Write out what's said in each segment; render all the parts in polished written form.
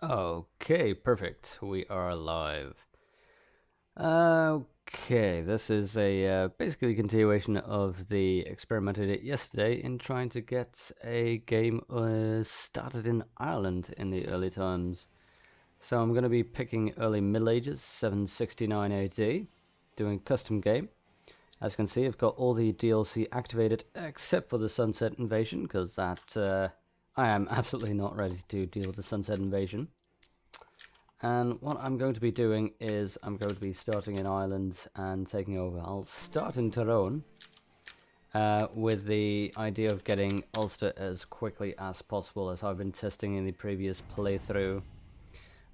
Okay, perfect. We are live. Okay, this is a basically continuation of the experiment I did yesterday in trying to get a game started in Ireland in the early times. So I'm going to be picking early Middle Ages, 769 AD, doing custom game. As you can see, I've got all the DLC activated except for the Sunset Invasion, because I am absolutely not ready to deal with the Sunset Invasion. And what I'm going to be doing is I'm going to be starting in Ireland and taking over. I'll start in Tyrone with the idea of getting Ulster as quickly as possible, as I've been testing in the previous playthrough.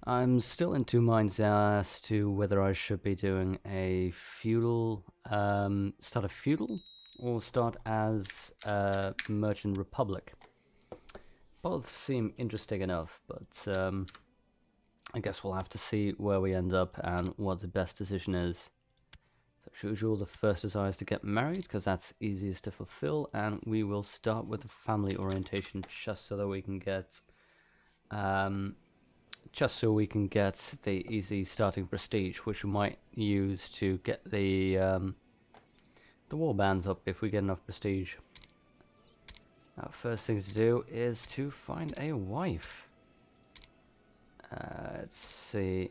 I'm still in two minds as to whether I should be doing a feudal, start a feudal, or start as a merchant republic. Both seem interesting enough, but I guess we'll have to see where we end up and what the best decision is. So as usual, the first desire is to get married, because that's easiest to fulfill, and we will start with the family orientation just so that we can get the easy starting prestige, which we might use to get the war bands up if we get enough prestige. Now, first thing to do is to find a wife. Let's see.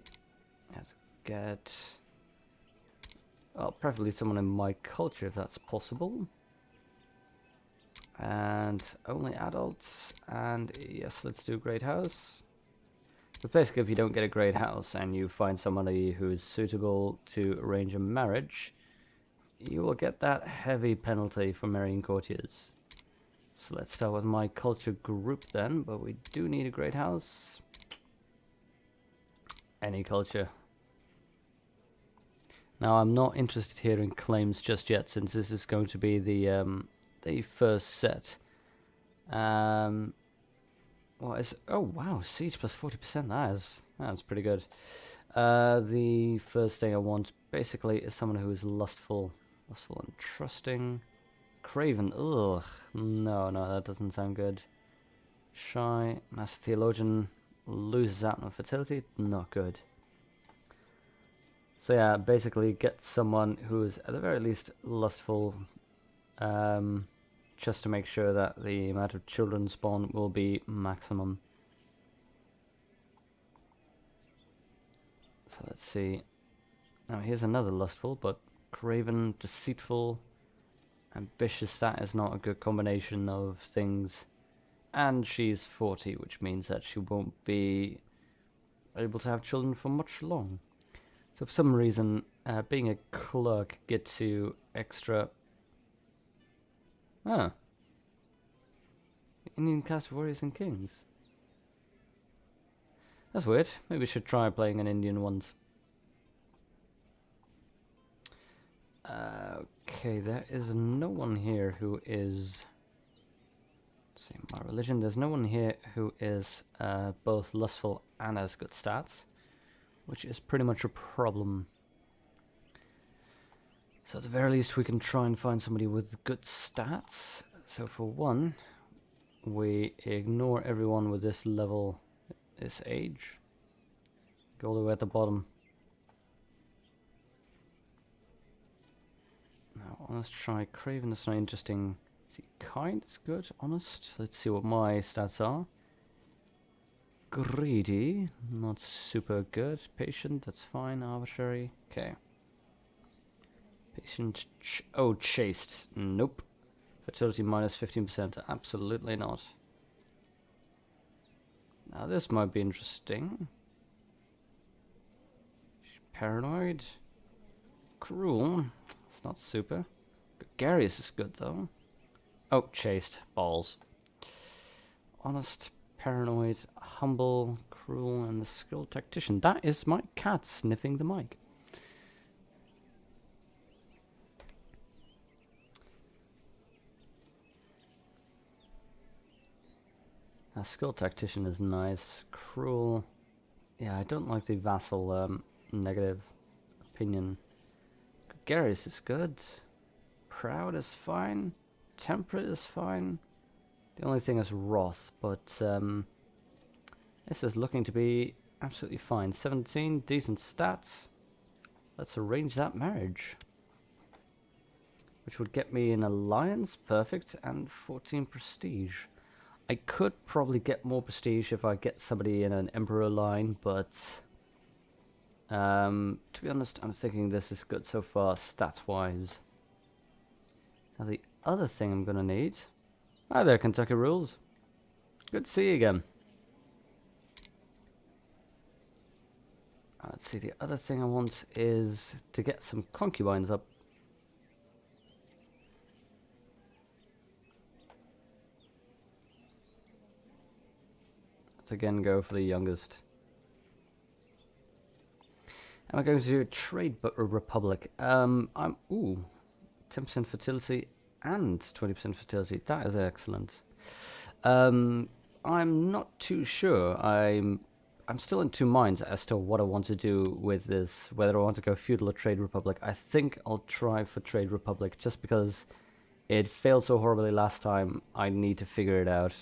Let's get... well, preferably someone in my culture if that's possible. And only adults. And yes, let's do great house. But basically, if you don't get a great house and you find somebody who is suitable to arrange a marriage, you will get that heavy penalty for marrying courtiers. So let's start with my culture group then, but we do need a great house. Any culture. Now, I'm not interested here in claims just yet, since this is going to be the first set. What is? Oh wow, siege plus 40%. That's pretty good. The first thing I want basically is someone who is lustful and trusting. Craven. Ugh. No, that doesn't sound good. Shy, master theologian. Loses out on fertility, not good. So yeah, basically get someone who is at the very least lustful, just to make sure that the amount of children spawn will be maximum. So let's see. Now here's another lustful, but craven, deceitful, ambitious. That is not a good combination of things. And she's 40, which means that she won't be able to have children for much long. So for some reason, being a clerk gets you extra... Ah. Indian cast warriors and kings. That's weird. Maybe we should try playing an Indian once. Okay, there is no one here who is... let's see, my religion. There's no one here who is both lustful and has good stats, which is pretty much a problem. So at the very least we can try and find somebody with good stats. So for one, we ignore everyone with this level, this age. Go all the way at the bottom. Now let's try Craven. That's not interesting. See, kind is good. Honest. Let's see what my stats are. Greedy, not super good. Patient, that's fine. Arbitrary, okay. Patient, oh, chaste, nope. Fertility minus 15%, absolutely not. Now this might be interesting. Paranoid, cruel, it's not super. Gregarious is good though. Oh, chaste, balls. Honest, paranoid, humble, cruel, and the skilled tactician. That is my cat sniffing the mic. A skilled tactician is nice. Cruel. Yeah, I don't like the vassal negative opinion. Gregarious is good. Proud is fine. Temperate is fine. The only thing is wrath, but This is looking to be absolutely fine. 17, decent stats. Let's arrange that marriage. Which would get me an alliance, perfect, and 14 prestige. I could probably get more prestige if I get somebody in an emperor line, but to be honest, I'm thinking this is good so far, stats-wise. Now the other thing I'm gonna need... Hi there, Kentucky Rules. Good to see you again. Let's see, the other thing I want is to get some concubines up. Let's again go for the youngest. And we're going to do a trade republic. I'm 10% fertility and 20% fertility. That is excellent. I'm not too sure. I'm still in two minds as to what I want to do with this, whether I want to go feudal or trade republic. I think I'll try for trade republic just because it failed so horribly last time. I need to figure it out.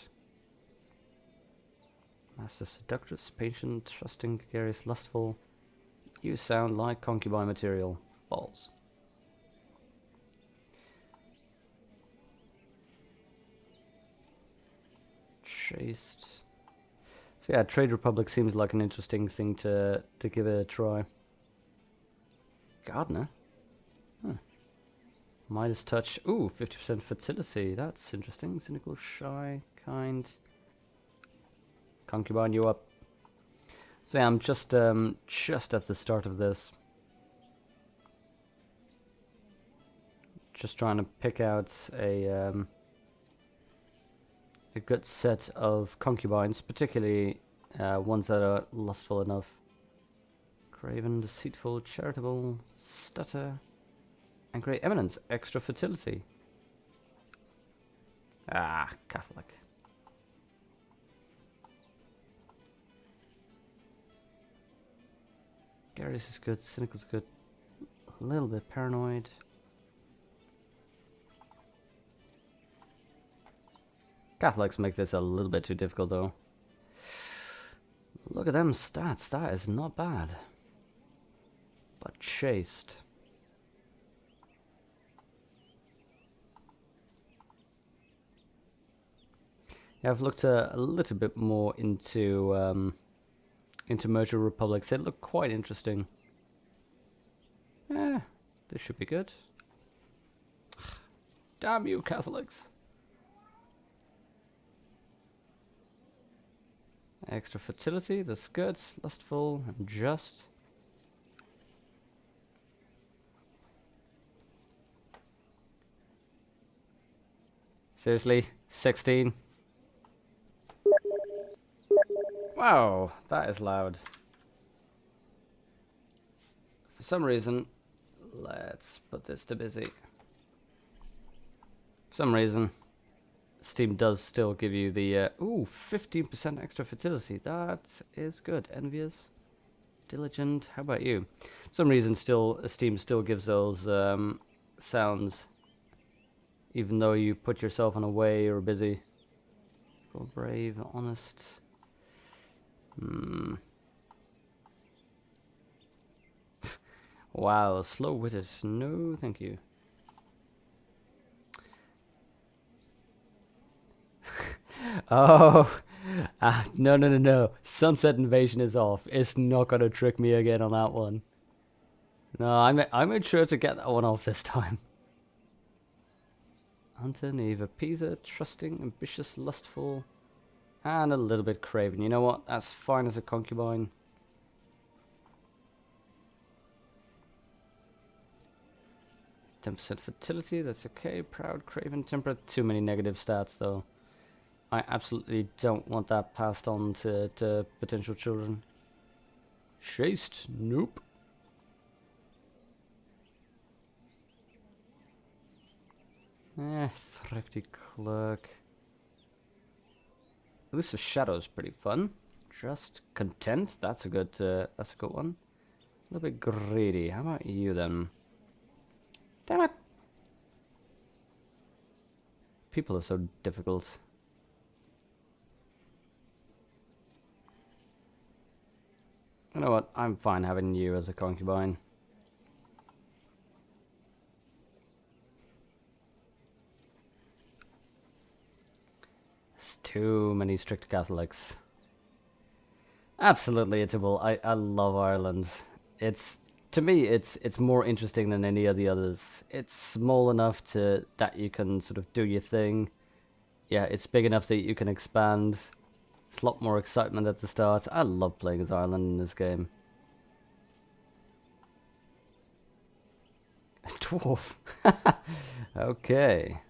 Master seductress, patient, trusting, gregarious, lustful. You sound like concubine material. Balls. Chaste. So yeah, Trade Republic seems like an interesting thing to give it a try. Gardener? Huh. Midas touch. Ooh, 50% fertility. That's interesting. Cynical, shy, kind. Concubine, you up. So yeah, I'm just at the start of this. Just trying to pick out a good set of concubines, particularly ones that are lustful enough. Craven, deceitful, charitable, stutter, and great eminence, extra fertility. Ah, Catholic. Garius is good, Cynical's good, a little bit paranoid. Catholics make this a little bit too difficult though. Look at them stats, that is not bad. But chaste. Yeah, I've looked a little bit more into merger republics. They look quite interesting. Yeah, this should be good. Damn you, Catholics! Extra fertility, that's good. Lustful and just. Seriously? 16? Wow, that is loud. For some reason, let's put this to busy. For some reason, Steam does still give you the, 15% extra fertility. That is good. Envious, diligent. How about you? For some reason, Steam still gives those sounds, even though you put yourself on away or busy. Brave, honest. Wow, slow-witted. No, thank you. Oh, no. Sunset Invasion is off. It's not gonna trick me again on that one. No, I made sure to get that one off this time. Hunter, naive, appeaser, trusting, ambitious, lustful, and a little bit craven. You know what? That's fine as a concubine. %10 fertility, that's okay. Proud, craven, temperate. Too many negative stats though. I absolutely don't want that passed on to potential children. Chaste? Nope. Thrifty clerk. Elusive Shadow's pretty fun. Just content. That's a good one. A little bit greedy. How about you then? Damn it! People are so difficult. You know what? I'm fine having you as a concubine. There's too many strict Catholics. Absolutely, it's I love Ireland. It's to me, it's more interesting than any of the others. It's small enough to that you can sort of do your thing. Yeah, it's big enough that you can expand. It's a lot more excitement at the start. I love playing as Ireland in this game. A dwarf. Okay.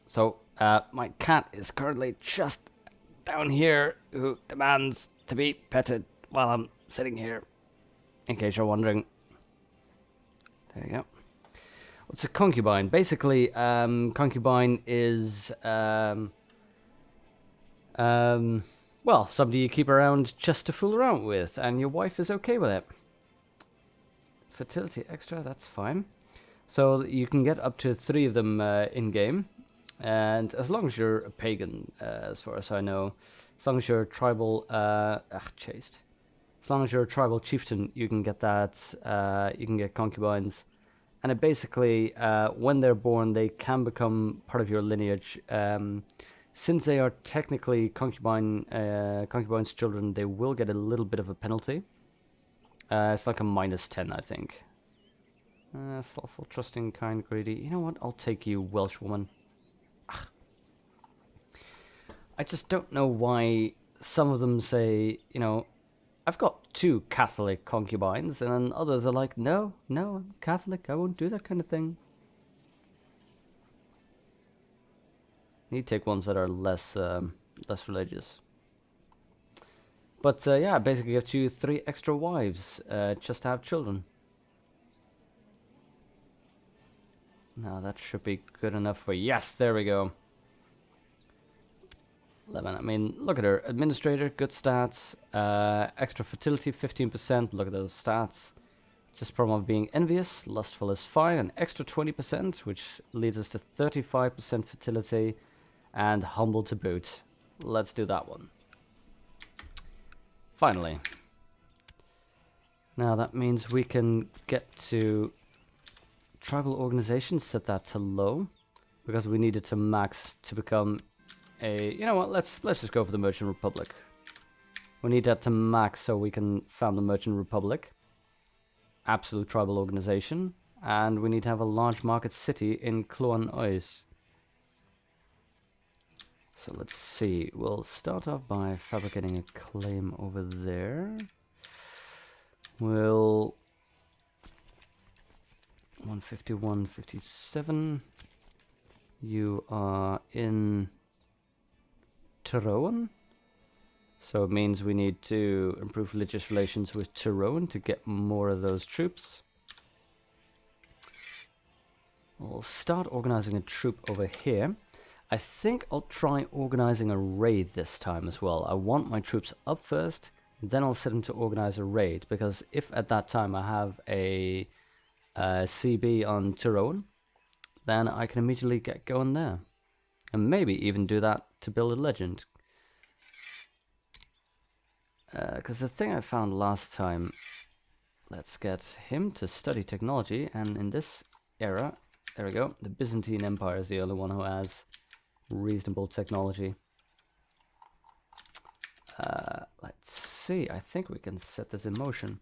So, my cat is currently just down here, who demands to be petted while I'm sitting here, in case you're wondering. There you go. What's a concubine? Basically, concubine is, well, somebody you keep around just to fool around with, and your wife is okay with it. Fertility extra, that's fine. So you can get up to 3 of them in-game. And as long as you're a pagan, as far as I know, as long as you're a tribal, chaste. As long as you're a tribal chieftain, you can get that, you can get concubines. And it basically, when they're born, they can become part of your lineage. Since they are technically concubines' children, they will get a little bit of a penalty. It's like a -10, I think. Slothful, trusting, kind, greedy. You know what? I'll take you, Welsh woman. I just don't know why some of them say, you know, I've got 2 Catholic concubines, and then others are like, no, I'm Catholic, I won't do that kind of thing. You take ones that are less religious. But yeah, basically gives you 3 extra wives just to have children. Now that should be good enough for, yes, there we go. 11. I mean, look at her. Administrator, good stats. Extra fertility, 15%. Look at those stats. Just from being envious. Lustful is fine. An extra 20%, which leads us to 35% fertility. And humble to boot. Let's do that one. Finally. Now that means we can get to tribal organization. Set that to low. Because we need it to max to become... you know what, let's just go for the Merchant Republic. We need that to max so we can found the Merchant Republic. Absolute tribal organization. And we need to have a large market city in Cloan Ois. So let's see, we'll start off by fabricating a claim over there. We'll 151, 57. You are in Tyrone, so it means we need to improve religious relations with Tyrone to get more of those troops. We'll start organizing a troop over here. I think I'll try organizing a raid this time as well. I want my troops up first, then I'll set them to organize a raid, because if at that time I have a CB on Tyrone, then I can immediately get going there. And maybe even do that to build a legend. Because the thing I found last time, let's get him to study technology, and in this era, there we go, the Byzantine Empire is the only one who has reasonable technology. Let's see, I think we can set this in motion.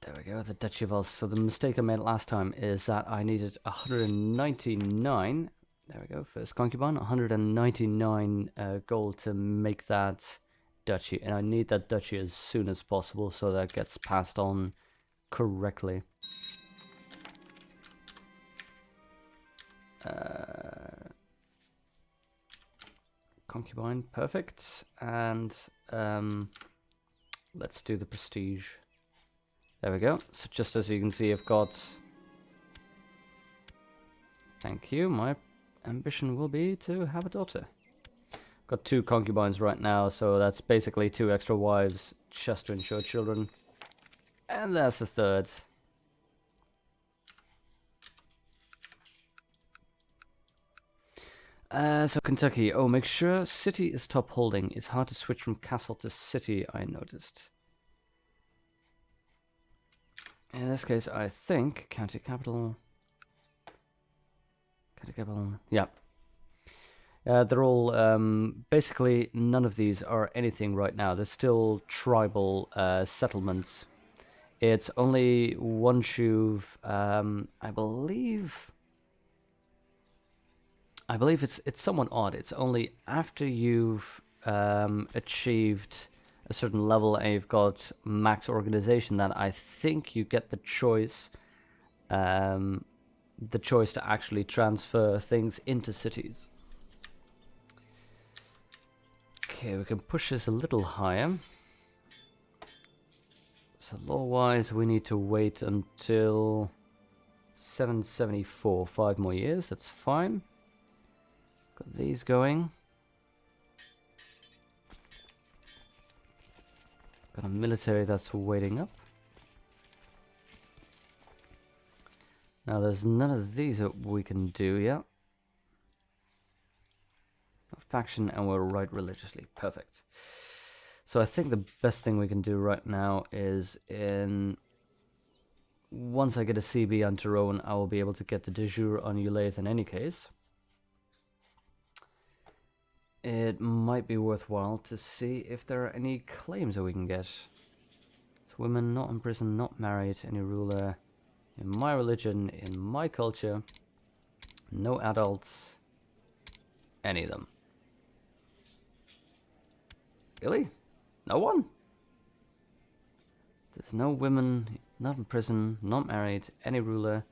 There we go, the Duchy of Ulster. So the mistake I made last time is that I needed 199, there we go, first concubine, 199 gold to make that duchy. And I need that duchy as soon as possible so that gets passed on correctly. Concubine, perfect. And let's do the prestige. There we go. So just as you can see, I've got... Thank you. My ambition will be to have a daughter. Got 2 concubines right now, so that's basically 2 extra wives just to ensure children. And there's the 3rd. So Kentucky. Oh, make sure city is top holding. It's hard to switch from castle to city, I noticed. In this case, I think county capital. County capital. Yeah. They're all basically none of these are anything right now. They're still tribal settlements. It's only one shuv. I believe it's somewhat odd. It's only after you've achieved a certain level and you've got max organization that I think you get the choice to actually transfer things into cities. Okay, we can push this a little higher. So law-wise, we need to wait until 774, 5 more years. That's fine. Got these going. Got a military that's waiting up. Now there's none of these that we can do yet. Faction, and we'll write religiously. Perfect. So I think the best thing we can do right now is once I get a CB on Tyrone, I will be able to get the de jure on Ulathe in any case. It might be worthwhile to see if there are any claims that we can get. So women not in prison, not married, any ruler, in my religion, in my culture, no adults, any of them. Really? No one? There's no women, not in prison, not married, any ruler,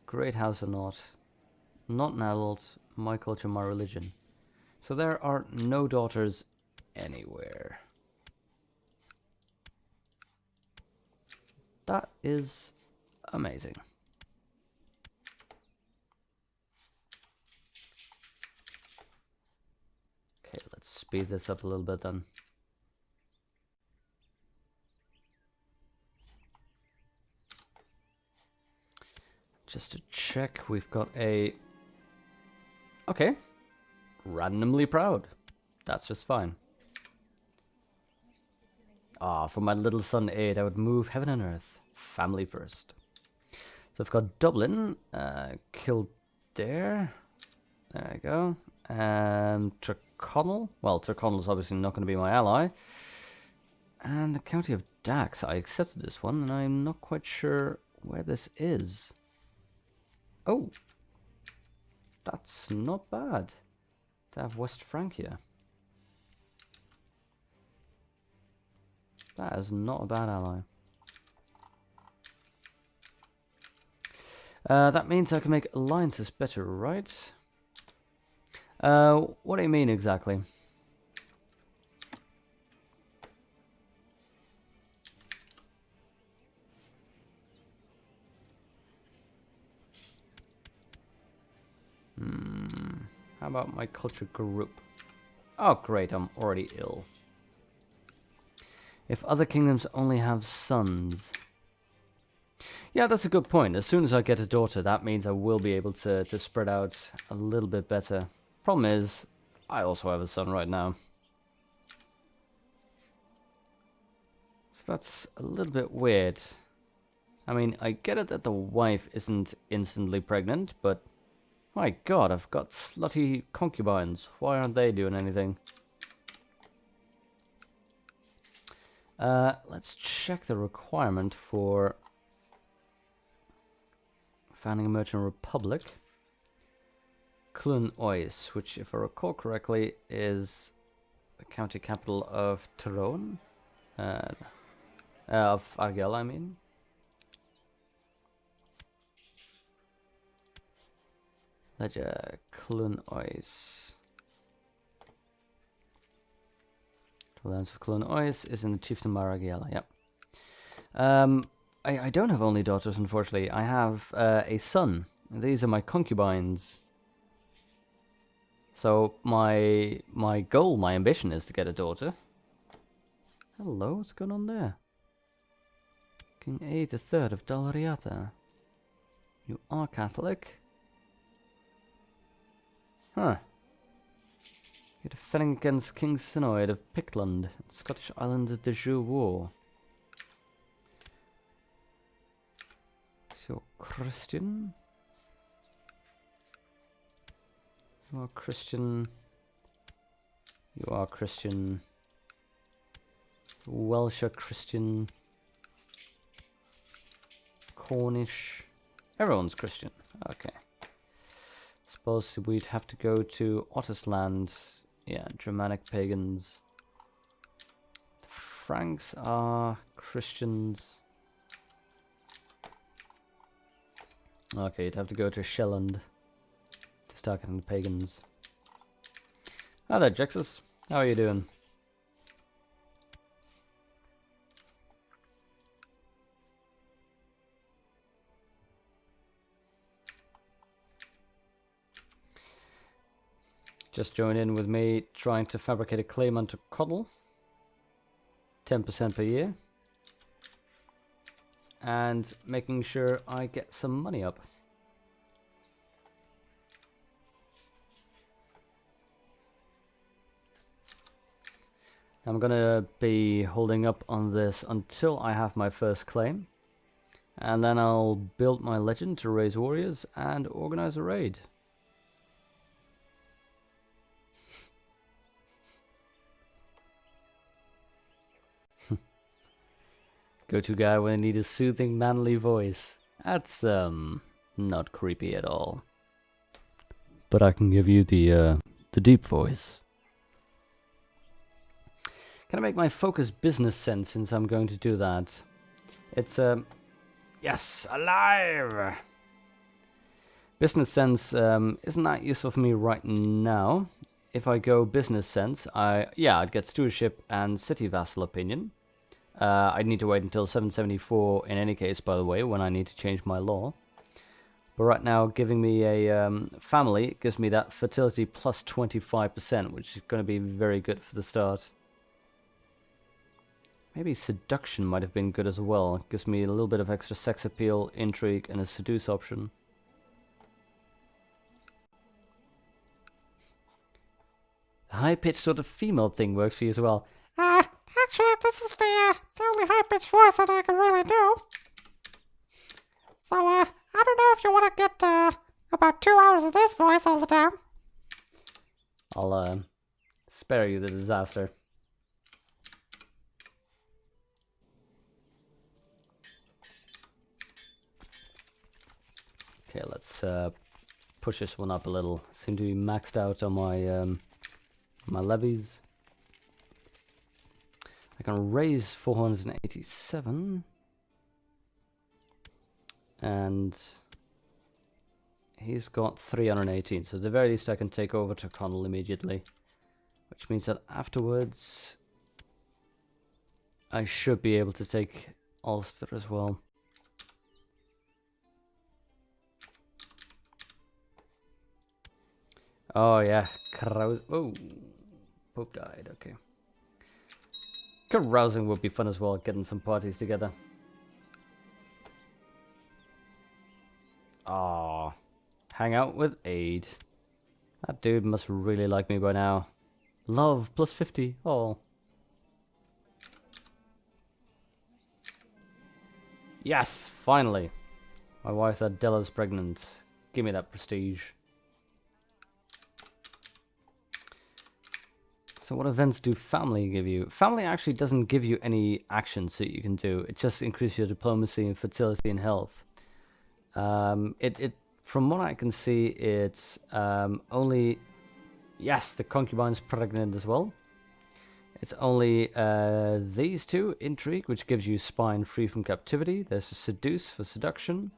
great house or not an adult, my culture, my religion. So there are no daughters anywhere. That is amazing. Okay, let's speed this up a little bit then. Just to check, we've got a... Okay. Randomly proud. That's just fine. Ah, for my little son 8, I would move heaven and earth. Family first. So I've got Dublin, Kildare. There we go. And Tyrconnell. Well, Tyrconnell's obviously not going to be my ally. And the county of Dax. I accepted this one, and I'm not quite sure where this is. Oh, that's not bad to have West Francia. That is not a bad ally. That means I can make alliances better, right? What do you mean exactly? How about my culture group? Oh, great, I'm already ill. If other kingdoms only have sons. Yeah, that's a good point. As soon as I get a daughter, that means I will be able to spread out a little bit better. Problem is, I also have a son right now. So that's a little bit weird. I mean, I get it that the wife isn't instantly pregnant, but my god, I've got slutty concubines. Why aren't they doing anything? Let's check the requirement for founding a merchant republic. Clun Ois, which, if I recall correctly, is the county capital of Tyrone. Of Argyll, I mean. Ledger Clun Ois. The lands of Clun Ois is in the chiefdom Argyll, yep. I don't have only daughters, unfortunately. I have a son. These are my concubines. So my goal, my ambition is to get a daughter. Hello, what's going on there? King A the Third of Dalriata. You are Catholic? Huh. You're defending against King Sinoid of Pictland, Scottish Island of the Joux War. So, Christian? You are Christian. You are Christian. Welsh are Christian. Cornish. Everyone's Christian. Okay. Suppose we'd have to go to Ottersland. Yeah, Germanic pagans. The Franks are Christians. Okay, you'd have to go to Shelland to start getting the pagans. Hi there, Jexus. How are you doing? Just join in with me trying to fabricate a claim onto Coddle. 10% per year. And making sure I get some money up. I'm gonna be holding up on this until I have my first claim. And then I'll build my legend to raise warriors and organize a raid. Go-to guy when I need a soothing manly voice. That's not creepy at all. But I can give you the deep voice. Can I make my focus business sense since I'm going to do that? It's yes, alive. Business sense isn't that useful for me right now. If I go business sense, I'd get stewardship and city vassal opinion. I'd need to wait until 774 in any case, by the way, when I need to change my law. But right now, giving me a family gives me that fertility plus 25%, which is going to be very good for the start. Maybe seduction might have been good as well. Gives me a little bit of extra sex appeal, intrigue, and a seduce option. The high-pitched sort of female thing works for you as well. Actually, this is the only high-pitched voice that I can really do. So, I don't know if you want to get, about 2 hours of this voice all the time. I'll, spare you the disaster. Okay, let's, push this one up a little. Seem to be maxed out on my, my levies. I can raise 487. And he's got 318. So at the very least I can take over to Connell immediately. Which means that afterwards I should be able to take Ulster as well. Oh yeah, oh, Pope died, okay. Carousing would be fun as well, getting some parties together. Ah, hang out with Aid. That dude must really like me by now. Love plus 50. Oh. Yes, finally. My wife Adela's pregnant. Give me that prestige. So what events do family give you? Family actually doesn't give you any actions that you can do. It just increases your diplomacy and fertility and health. From what I can see, it's only... Yes, the concubine's pregnant as well. It's only these two. Intrigue, which gives you spine free from captivity. There's a seduce for seduction.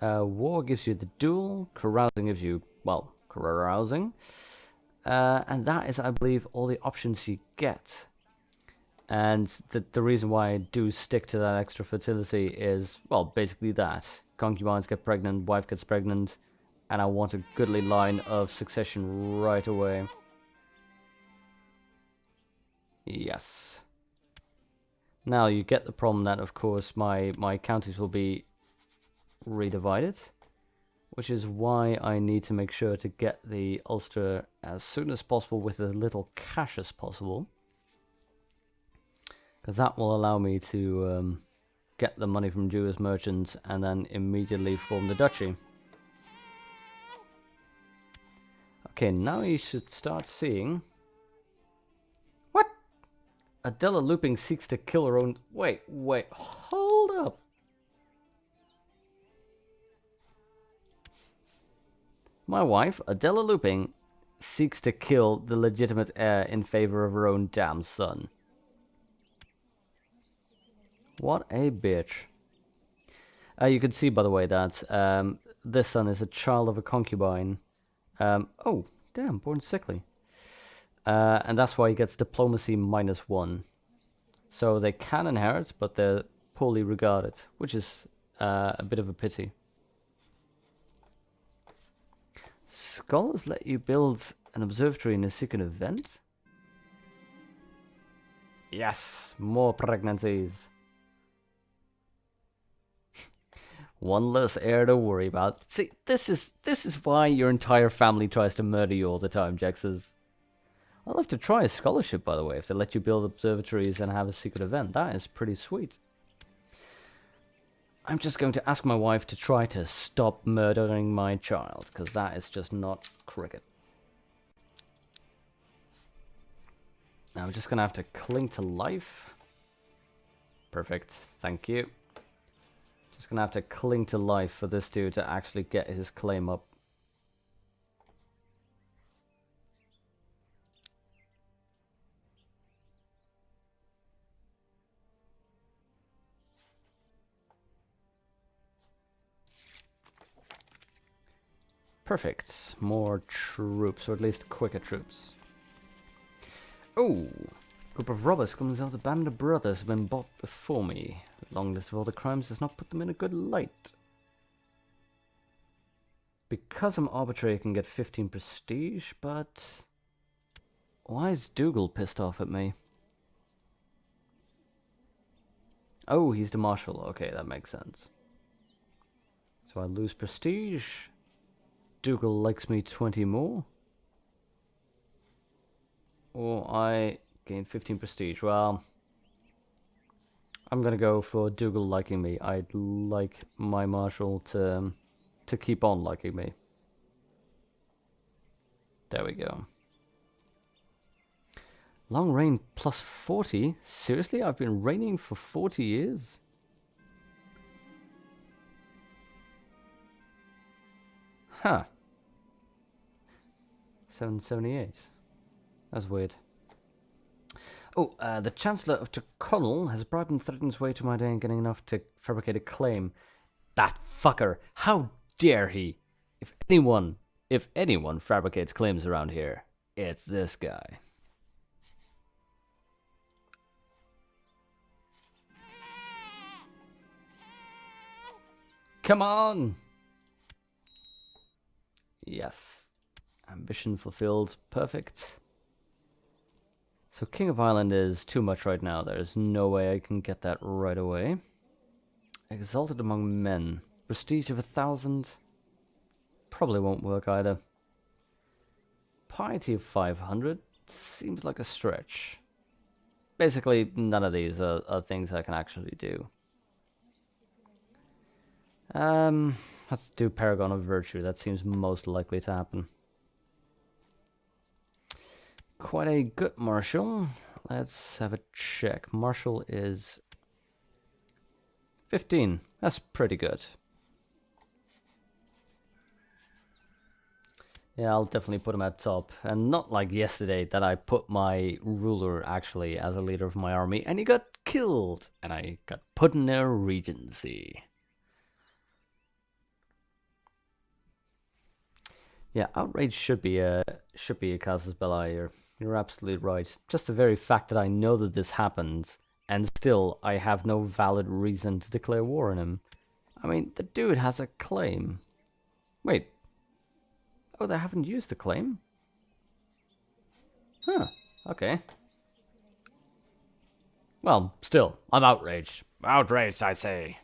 War gives you the duel. Carousing gives you, well, carousing. And that is, I believe, all the options you get. And the reason why I do stick to that extra fertility is, well, basically that. Concubines get pregnant, wife gets pregnant, and I want a goodly line of succession right away. Yes. Now you get the problem that, of course, my counties will be redivided. which is why I need to make sure to get the Ulster as soon as possible with as little cash as possible. Because that will allow me to get the money from Jewish merchants and then immediately form the duchy. Okay, now you should start seeing... What? Adela Looping seeks to kill her own... Wait, hold up. My wife, Adela Looping, seeks to kill the legitimate heir in favor of her own damn son. What a bitch. You can see, by the way, that this son is a child of a concubine. Oh, damn, born sickly. And that's why he gets diplomacy -1. So they can inherit, but they're poorly regarded, which is a bit of a pity. Scholars let you build an observatory in a secret event? Yes, more pregnancies. One less heir to worry about. See, this is why your entire family tries to murder you all the time, Jexes. I'd love to try a scholarship, by the way, if they let you build observatories and have a secret event. That is pretty sweet. I'm just going to ask my wife to try to stop murdering my child, because that is just not cricket. Now I'm just going to have to cling to life. Perfect, thank you. Just going to have to cling to life for this dude to actually get his claim up. Perfect. More troops, or at least quicker troops. Oh! Group of robbers comes out. The band of brothers have been bought before me. The long list of all the crimes does not put them in a good light. Because I'm arbitrary, I can get 15 prestige, but... Why is Dougal pissed off at me? Oh, he's the marshal. Okay, that makes sense. So I lose prestige. Dougal likes me 20 more. Or I gain 15 prestige. Well, I'm gonna go for Dougal liking me. I'd like my marshal to keep on liking me. There we go. Long reign plus 40? Seriously? I've been reigning for 40 years? Huh. 778. That's weird. Oh, the Chancellor of Tyrconnell has bribed and threatened his way to my day and getting enough to fabricate a claim. That fucker! How dare he! If anyone fabricates claims around here, it's this guy. Come on! Yes. Ambition fulfilled. Perfect. So King of Ireland is too much right now. There's no way I can get that right away. Exalted among men. Prestige of 1,000. Probably won't work either. Piety of 500. Seems like a stretch. Basically, none of these are things I can actually do. Let's do Paragon of Virtue. That seems most likely to happen. Quite a good marshal. Let's have a check. Marshal is 15. That's pretty good. Yeah, I'll definitely put him at top. And not like yesterday that I put my ruler actually as a leader of my army and he got killed. And I got put in a regency. Yeah, outrage should be a casus belli. You're absolutely right. Just the very fact that I know that this happened, and still I have no valid reason to declare war on him. I mean, the dude has a claim. Wait. Oh, they haven't used the claim? Huh. Okay. Well, still, I'm outraged. Outraged, I say.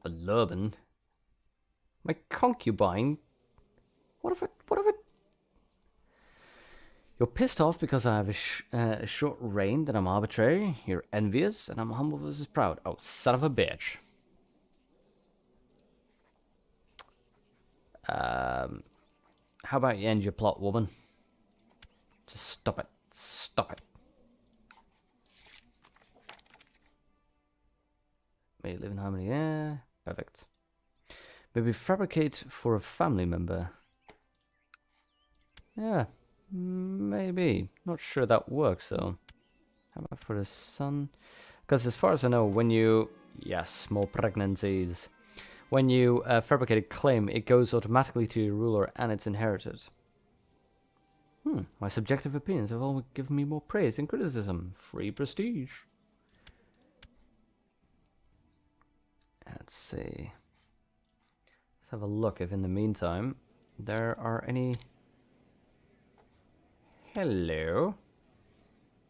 Lurban? My concubine? What if it... You're pissed off because I have a short reign, that I'm arbitrary, you're envious, and I'm humble versus proud. Oh, son of a bitch. How about you end your plot, woman? Just stop it. Stop it. May you live in harmony. Yeah, perfect. Maybe fabricate for a family member. Yeah, maybe. Not sure that works though. How about for the son? Because as far as I know, when you... Yes, more pregnancies. When you fabricate a claim, it goes automatically to your ruler and it's inherited. My subjective opinions have all given me more praise and criticism. Free prestige. Let's see. Let's have a look if in the meantime there are any... Hello.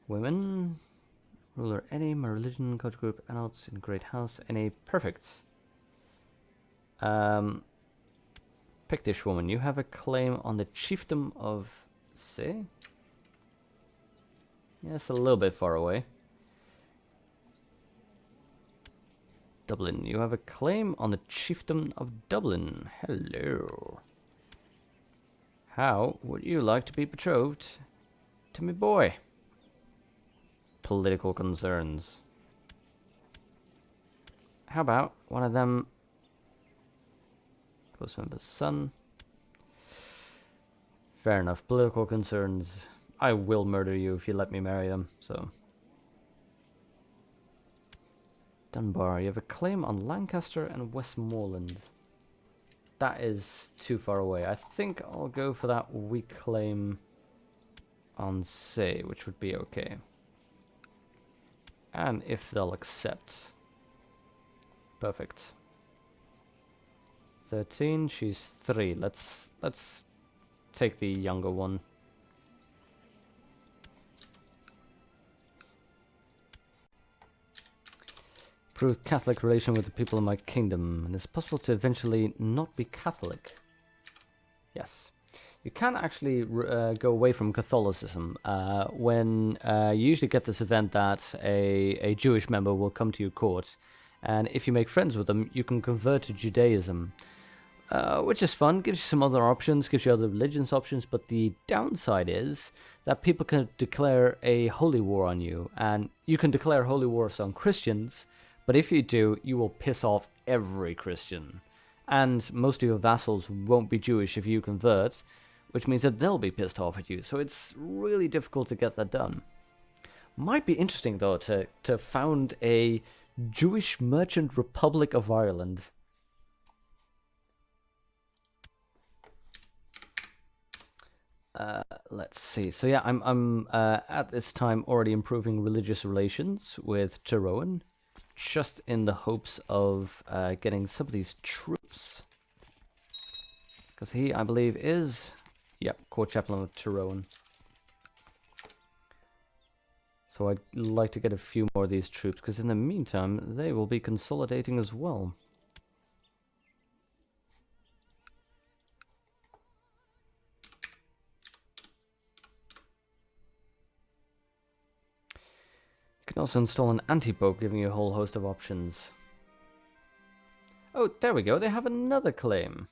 Women. Ruler any, my religion, culture group, adults in great house, any perfects. Pictish woman, you have a claim on the chiefdom of say? Yeah, it's a little bit far away. Dublin, you have a claim on the chiefdom of Dublin. Hello. How would you like to be betrothed to me boy? Political concerns. How about one of them? Close member's son. Fair enough. Political concerns. I will murder you if you let me marry them, so. Dunbar, you have a claim on Lancaster and Westmoreland. That is too far away. I think I'll go for that weak claim on Say, which would be okay. And if they'll accept. Perfect. 13, she's 3. Let's take the younger one. Improve Catholic relation with the people in my kingdom. And it's possible to eventually not be Catholic. Yes. You can actually go away from Catholicism when you usually get this event that a Jewish member will come to your court. And if you make friends with them, you can convert to Judaism. Which is fun, gives you some other options, gives you other religions options, but the downside is that people can declare a holy war on you, and you can declare holy wars on Christians, but if you do, you will piss off every Christian. And most of your vassals won't be Jewish if you convert, which means that they'll be pissed off at you, so it's really difficult to get that done. Might be interesting, though, to found a Jewish Merchant Republic of Ireland. Let's see. So yeah, I'm at this time already improving religious relations with Tyrone, just in the hopes of getting some of these troops. Because he, I believe, is, yep, court chaplain of Tyrone. So I'd like to get a few more of these troops, because in the meantime, they will be consolidating as well. You can also install an anti-pope, giving you a whole host of options. Oh, there we go. They have another claim.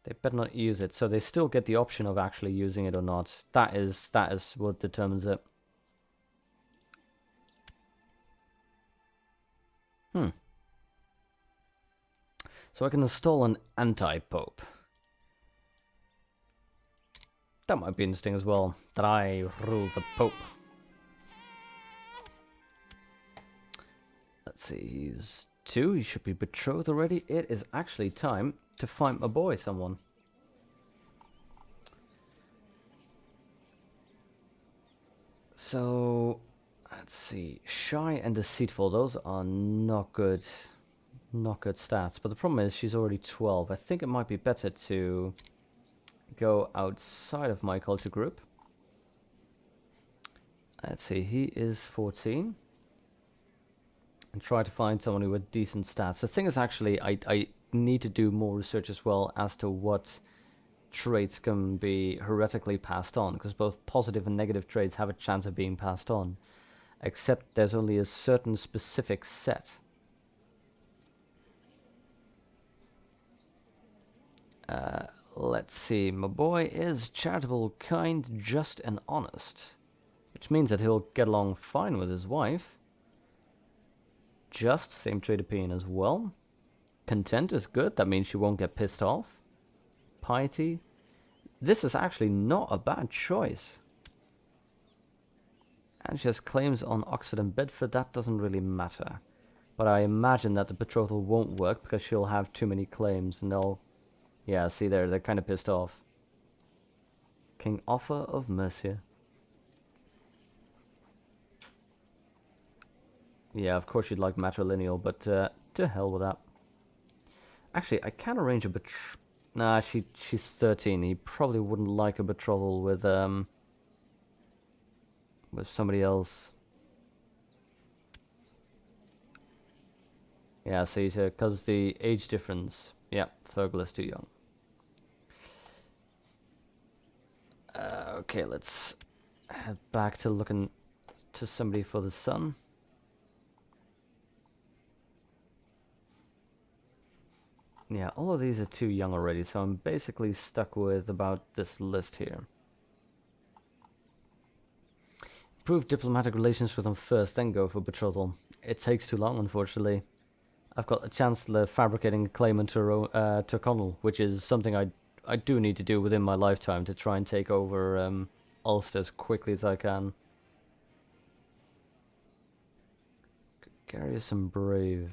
They better not use it, so they still get the option of actually using it or not. That is what determines it. So I can install an anti-pope. That might be interesting as well. That I rule the pope. Let's see, he's 2. He should be betrothed already. It is actually time to find my boy someone. So, let's see. Shy and deceitful, those are not good. Not good stats. But the problem is she's already 12. I think it might be better to go outside of my culture group. Let's see, he is 14. and try to find somebody with decent stats. The thing is, actually, I need to do more research as well as to what traits can be heretically passed on, because both positive and negative traits have a chance of being passed on, except there's only a certain specific set. Let's see, my boy is charitable, kind, just, and honest, which means that he'll get along fine with his wife. Just, same trait opinion as well. Content is good, that means she won't get pissed off. Piety, this is actually not a bad choice. And she has claims on Oxford and Bedford, that doesn't really matter. But I imagine that the betrothal won't work because she'll have too many claims and they'll... Yeah, see there, they're kind of pissed off. King Offa of Mercia. Yeah, of course you'd like matrilineal, but to hell with that. Actually, I can arrange a Nah, she's 13. He probably wouldn't like a betrothal with somebody else. Yeah, so you said because the age difference. Yeah, Fergal is too young. Okay, let's head back to looking to somebody for the son. Yeah, all of these are too young already, so I'm basically stuck with about this list here. Improve diplomatic relations with them first, then go for betrothal. It takes too long, unfortunately. I've got a chancellor fabricating a claim to Connell, which is something I do need to do within my lifetime to try and take over Ulster as quickly as I can. Gregarious and brave.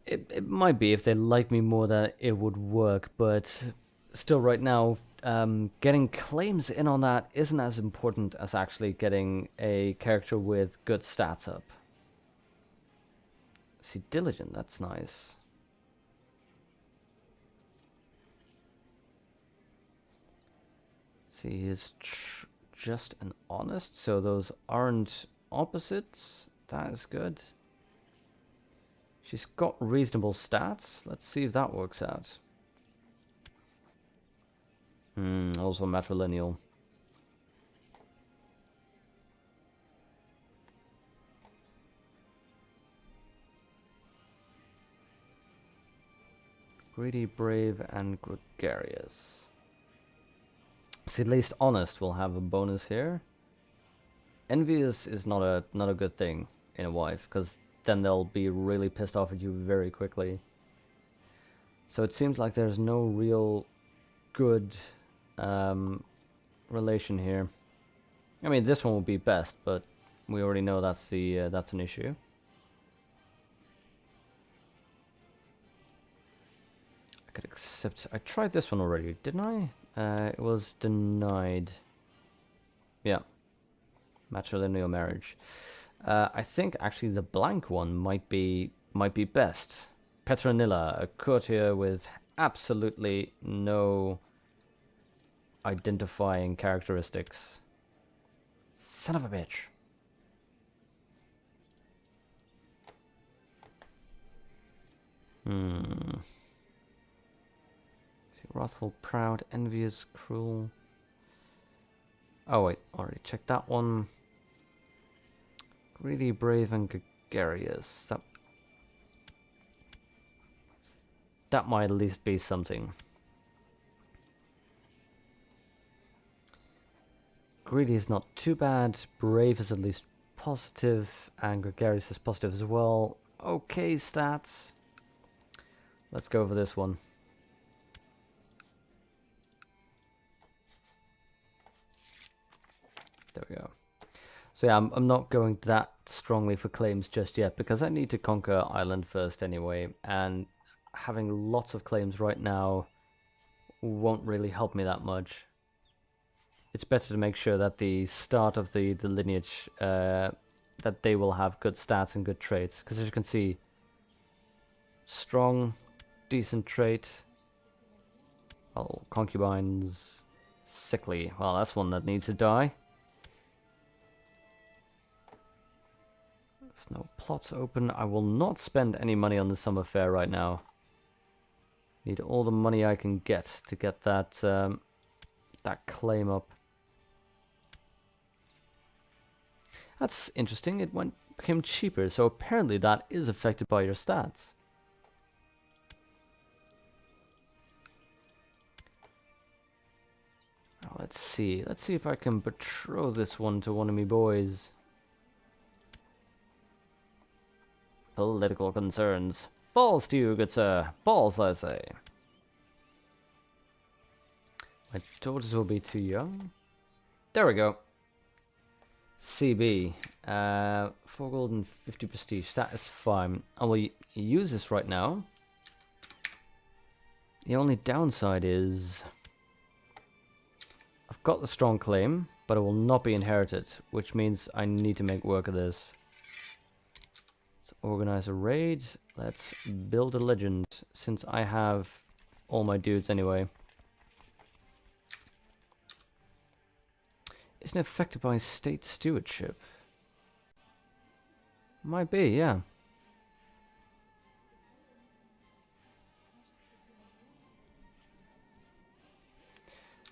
It might be if they like me more that it would work, but still right now getting claims in on that isn't as important as actually getting a character with good stats up. See, diligent, that's nice. See, he's just and honest, so those aren't opposites. That is good. She's got reasonable stats. Let's see if that works out. Also matrilineal. Greedy, brave, and gregarious. See, at least honest will have a bonus here. Envious is not a good thing in a wife, because then they'll be really pissed off at you very quickly. So it seems like there's no real good relation here. I mean, this one will be best, but we already know that's an issue. I could accept. I tried this one already, didn't I? It was denied. Yeah, matrilineal marriage. I think actually the blank one might be best. Petronilla, a courtier with absolutely no identifying characteristics. Son of a bitch. See, wrathful, proud, envious, cruel. Oh wait, already checked that one. Greedy, brave, and gregarious. That might at least be something. Greedy is not too bad. Brave is at least positive, and gregarious is positive as well. Okay, stats. Let's go over this one. There we go. So yeah, I'm not going that strongly for claims just yet, because I need to conquer Ireland first anyway, and having lots of claims right now won't really help me that much. It's better to make sure that the start of the lineage, that they will have good stats and good traits, because as you can see, strong, decent trait. Oh, concubines, sickly. Well, that's one that needs to die. There's no plots open. I will not spend any money on the summer fair right now. Need all the money I can get to get that that claim up. That's interesting. It became cheaper, so apparently that is affected by your stats. Oh, let's see. Let's see if I can betroth this one to one of me boys. Political concerns. Balls to you, good sir. Balls, I say. My daughters will be too young. There we go. CB. 4 gold and 50 prestige. That is fine. I will use this right now. The only downside is I've got the strong claim, but it will not be inherited, which means I need to make work of this. Let's organize a raid. Let's build a legend, since I have all my dudes anyway. Isn't it affected by state stewardship? Might be, yeah.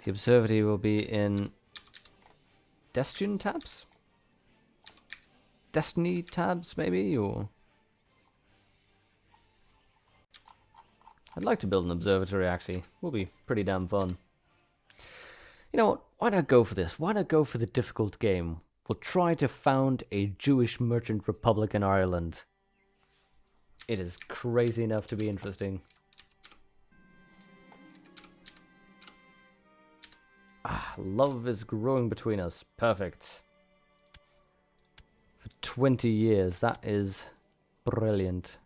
The observatory will be in Destiny tabs? Destiny tabs, maybe? Or I'd like to build an observatory, actually. Will be pretty damn fun. You know what? Why not go for this? Why not go for the difficult game? We'll try to found a Jewish merchant republic in Ireland. It is crazy enough to be interesting. Ah, love is growing between us. Perfect. For 20 years. That is brilliant.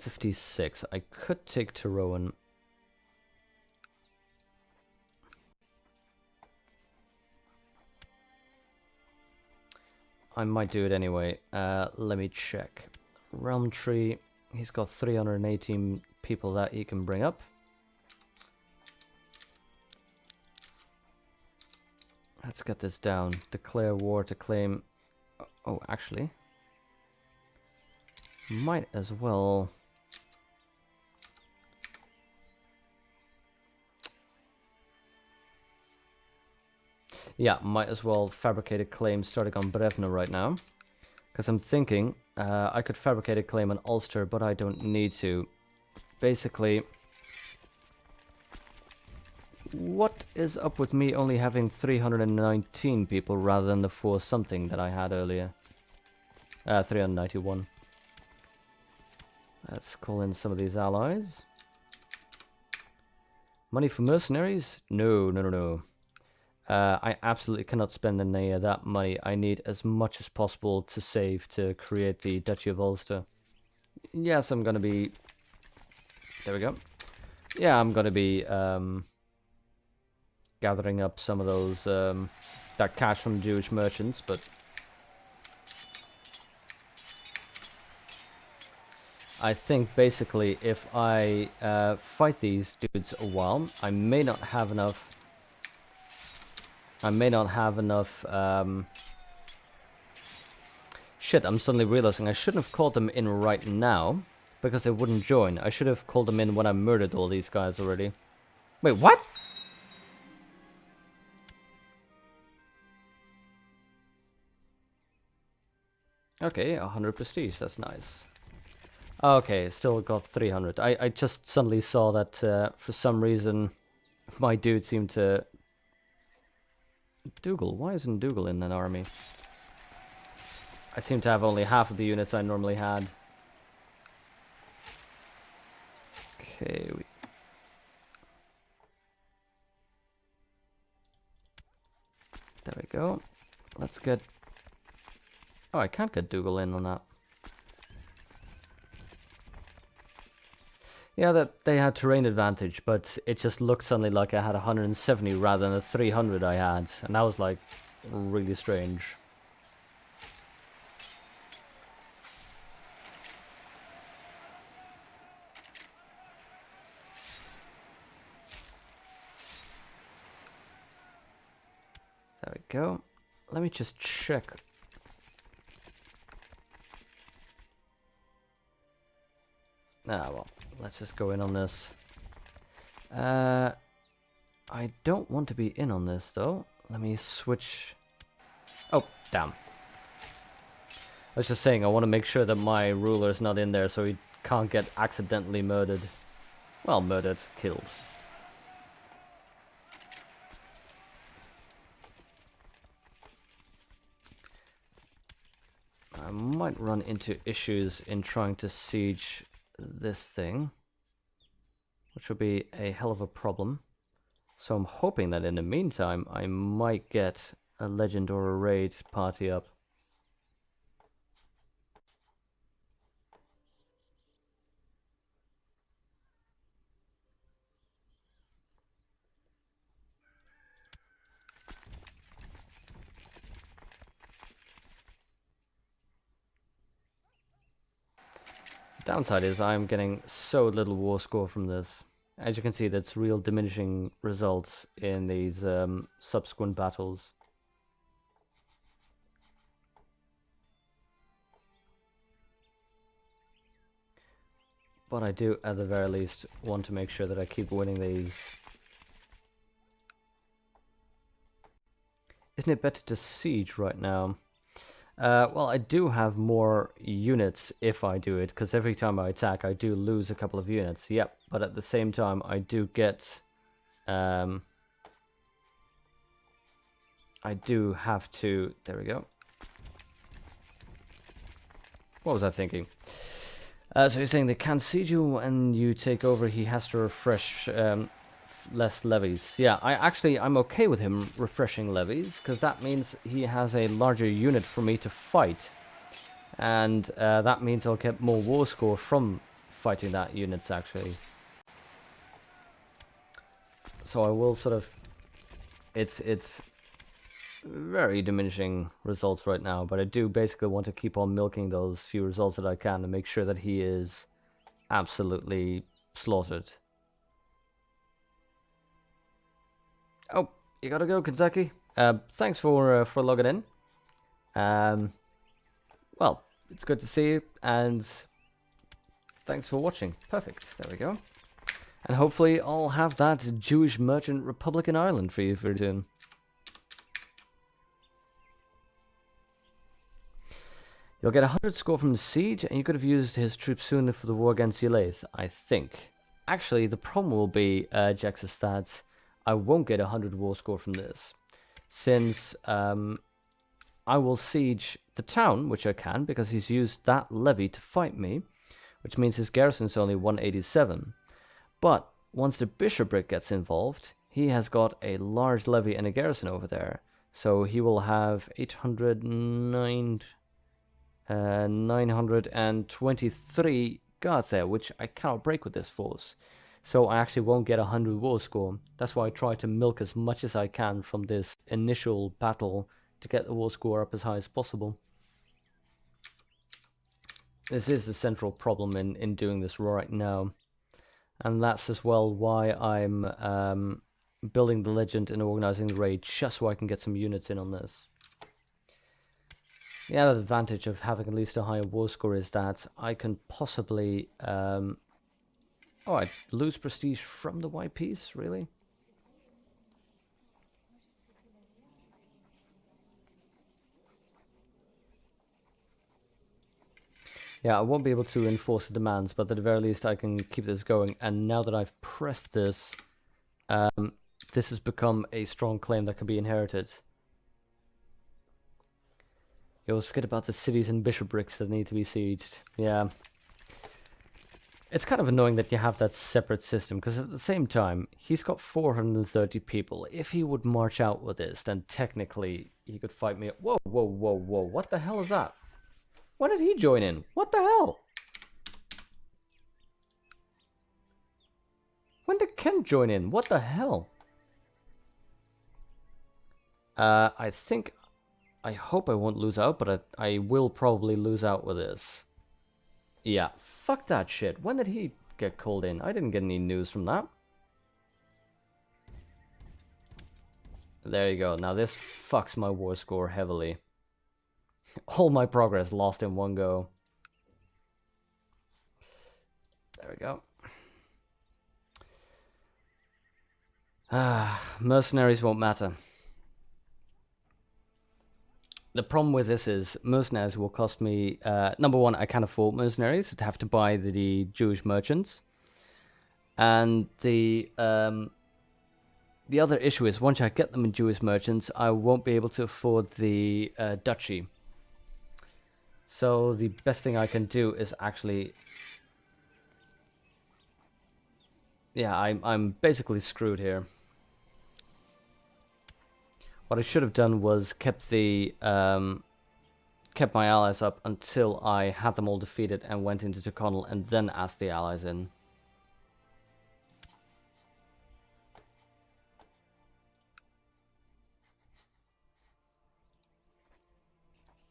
$56. I could take Tyrone. I might do it anyway. Let me check. Realm Tree. He's got 318 people that he can bring up. Let's get this down. Declare war to claim... Oh, actually. Might as well... Yeah, might as well fabricate a claim starting on Brevna right now. Because I'm thinking I could fabricate a claim on Ulster, but I don't need to. Basically, what is up with me only having 319 people rather than the 4 something that I had earlier? 391. Let's call in some of these allies. Money for mercenaries? No, no, no, no. I absolutely cannot spend any of that money. I need as much as possible to save to create the Duchy of Ulster. Yes, I'm going to be... There we go. Yeah, I'm going to be gathering up some of those... that cash from Jewish merchants, but... I think basically if I fight these dudes a while, I may not have enough... Shit, I'm suddenly realizing I shouldn't have called them in right now, because they wouldn't join. I should have called them in when I murdered all these guys already. Wait, what? Okay, 100 prestige, that's nice. Okay, still got 300. I just suddenly saw that for some reason my dude seemed to... Dougal? Why isn't Dougal in an army? I seem to have only half of the units I normally had. Okay, there we go. Let's get... Oh, I can't get Dougal in on that. Yeah, that they had terrain advantage, but it just looked suddenly like I had 170 rather than the 300 I had, and that was like really strange. go. Let me just check. Ah, well, let's just go in on this. I don't want to be in on this, though. Let me switch... Oh, damn. I was just saying, I want to make sure that my ruler is not in there so he can't get accidentally murdered. Well, murdered, killed. I might run into issues in trying to siege this thing, which will be a hell of a problem. So I'm hoping that in the meantime I might get a legend or a raid party up. Downside is I'm getting so little war score from this. As you can see, that's real diminishing results in these subsequent battles. But I do, at the very least, want to make sure that I keep winning these. Isn't it better to siege right now? Well, I do have more units if I do it, because every time I attack, I do lose a couple of units. Yep, but at the same time, I do get... I do have to... There we go. What was I thinking? So you're saying they can siege you when you take over, he has to refresh less levies. Yeah, I'm okay with him refreshing levies, because that means he has a larger unit for me to fight. And that means I'll get more war score from fighting that units, actually. So I will sort of... It's very diminishing results right now, but I do basically want to keep on milking those few results that I can to make sure that he is absolutely slaughtered. Oh, you gotta go, Kentucky. Thanks for logging in. Well, it's good to see you, and thanks for watching. Perfect, there we go. And hopefully I'll have that Jewish merchant republic in Ireland for you very soon. You'll get 100 score from the siege, and you could have used his troops sooner for the war against Ulaith, I think. Actually, the problem will be, Jax's stats, I won't get 100 war score from this, since I will siege the town, which I can, because he's used that levy to fight me, which means his garrison is only 187. But once the bishopric gets involved, he has got a large levy and a garrison over there, so he will have 923 guards there, which I cannot break with this force. So I actually won't get 100 war score. That's why I try to milk as much as I can from this initial battle to get the war score up as high as possible. This is the central problem in doing this right now. And that's as well why I'm building the legend and organizing the raid, just so I can get some units in on this. The other advantage of having at least a higher war score is that I can possibly... oh, I lose prestige from the YPs? Really? Yeah, I won't be able to enforce the demands, but at the very least I can keep this going. And now that I've pressed this, this has become a strong claim that can be inherited. You always forget about the cities and bishoprics that need to be sieged. Yeah. It's kind of annoying that you have that separate system, because at the same time, he's got 430 people. If he would march out with this, then technically he could fight me. Whoa, whoa, whoa, whoa. What the hell is that? When did he join in? What the hell? When did Ken join in? What the hell? I think... I hope I won't lose out, but I will probably lose out with this. Yeah, fuck that shit. When did he get called in? I didn't get any news from that. There you go. Now this fucks my war score heavily. All my progress lost in one go. There we go. Mercenaries won't matter. The problem with this is mercenaries will cost me... number one, I can't afford mercenaries. I'd have to buy the Jewish merchants. And the other issue is once I get them in Jewish merchants, I won't be able to afford the duchy. So the best thing I can do is actually... Yeah, I'm basically screwed here. What I should have done was kept my allies up until I had them all defeated and went into Tyrconnell and then asked the allies in.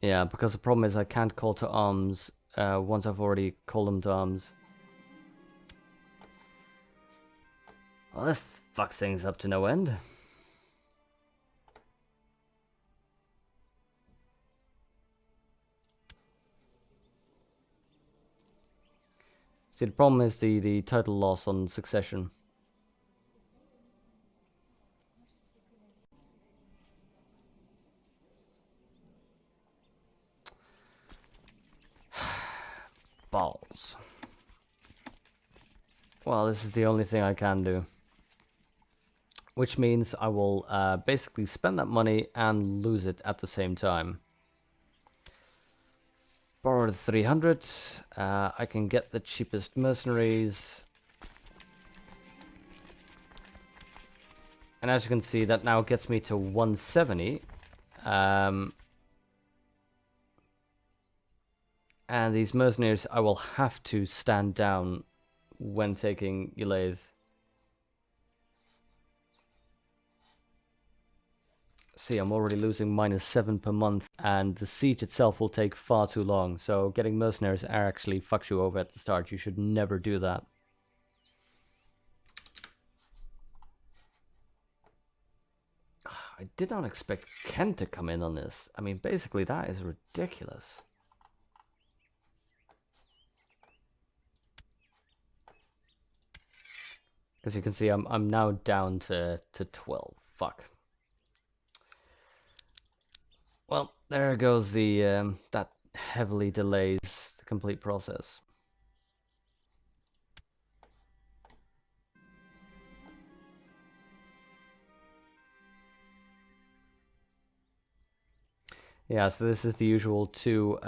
Yeah, because the problem is I can't call to arms once I've already called them to arms. Well, this fucks things up to no end. See, the problem is the total loss on succession. Balls. Well, this is the only thing I can do. Which means I will basically spend that money and lose it at the same time. Borrow the 300. I can get the cheapest mercenaries. And as you can see, that now gets me to 170. And these mercenaries, I will have to stand down when taking Elaith. See, I'm already losing -7 per month, and the siege itself will take far too long. So getting mercenaries actually fucks you over at the start. You should never do that. I did not expect Kent to come in on this. I mean, basically that is ridiculous. As you can see, I'm now down to 12. Fuck. Well, there goes the that heavily delays the complete process. Yeah, so this is the usual two.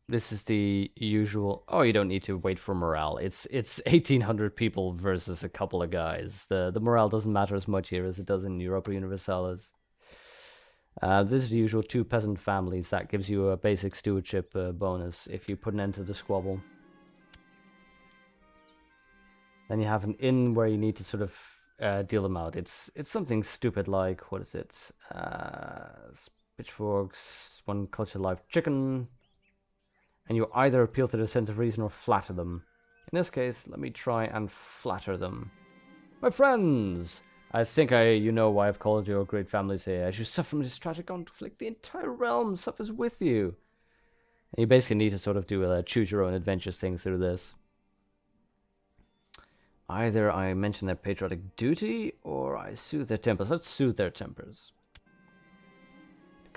This is the usual. Oh, you don't need to wait for morale. It's 1,800 people versus a couple of guys. The morale doesn't matter as much here as it does in Europa Universalis. This is the usual 2 peasant families. That gives you a basic stewardship bonus if you put an end to the squabble. Then you have an inn where you need to sort of deal them out. It's something stupid like, what is it? Pitchforks, 1 culture live chicken. And you either appeal to their sense of reason or flatter them. In this case, let me try and flatter them. My friends! I think you know why I've called your great families here. As you suffer from this tragic conflict, the entire realm suffers with you. And you basically need to sort of do a choose your own adventures thing through this. Either I mention their patriotic duty, or I soothe their tempers. Let's soothe their tempers.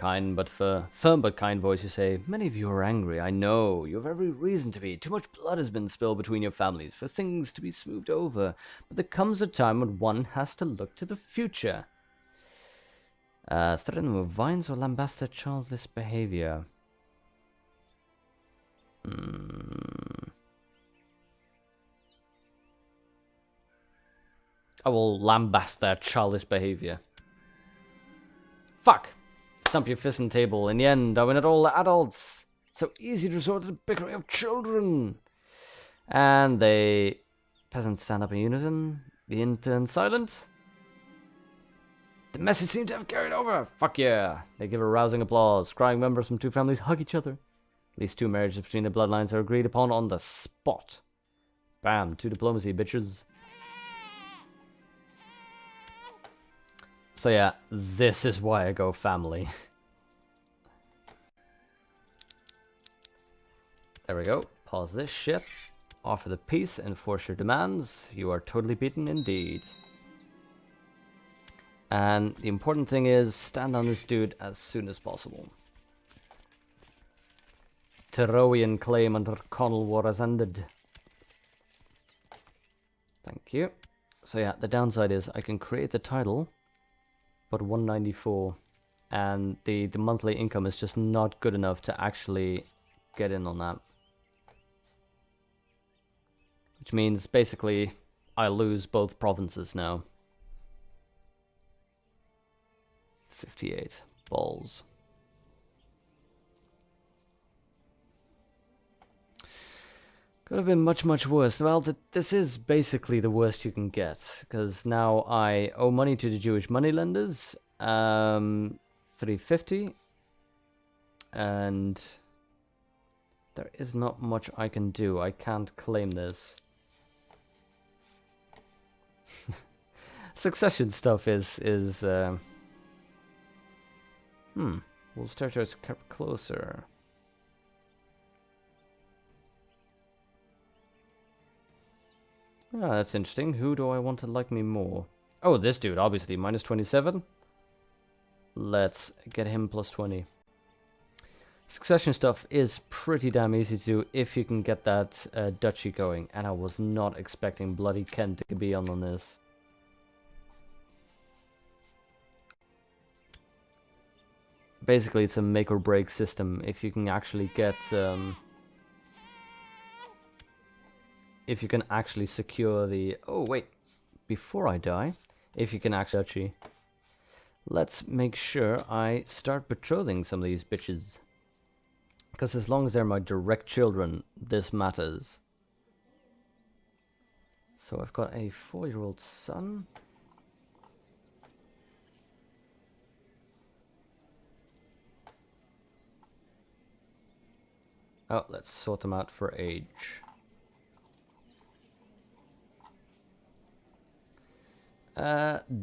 Firm but kind voice, you say, many of you are angry, I know. You have every reason to be. Too much blood has been spilled between your families for things to be smoothed over. But there comes a time when one has to look to the future. Threaten them with vines or lambast their childless behavior. I will lambast their childish behavior. Fuck! Thump your fist on the table. In the end, I win at all the adults. It's so easy to resort to the bickering of children. And the peasants stand up in unison. The intern silent. The message seems to have carried over. Fuck yeah. They give a rousing applause. Crying members from 2 families hug each other. At least 2 marriages between the bloodlines are agreed upon on the spot. Bam. 2 diplomacy, bitches. So yeah, this is why I go family. There we go. Pause this shit. Offer the peace, enforce your demands. You are totally beaten indeed. And the important thing is, stand on this dude as soon as possible. Tyroian claim under Connell War has ended. Thank you. So yeah, the downside is I can create the title, but 194, and the monthly income is just not good enough to actually get in on that. Which means basically I lose both provinces now. 58 balls. Could have been much, much worse. Well, this is basically the worst you can get, because now I owe money to the Jewish moneylenders, 350, and there is not much I can do. I can't claim this. Succession stuff is Wolves territories kept closer. Ah, that's interesting. Who do I want to like me more? Oh, this dude, obviously. Minus 27. Let's get him plus 20. Succession stuff is pretty damn easy to do if you can get that duchy going. And I was not expecting bloody Kent to be on this. Basically, it's a make or break system. If you can actually get... if you can actually secure the... Oh, wait. Before I die, if you can actually... Let's make sure I start betrothing some of these bitches. Because as long as they're my direct children, this matters. So I've got a 4-year-old son. Oh, let's sort them out for age.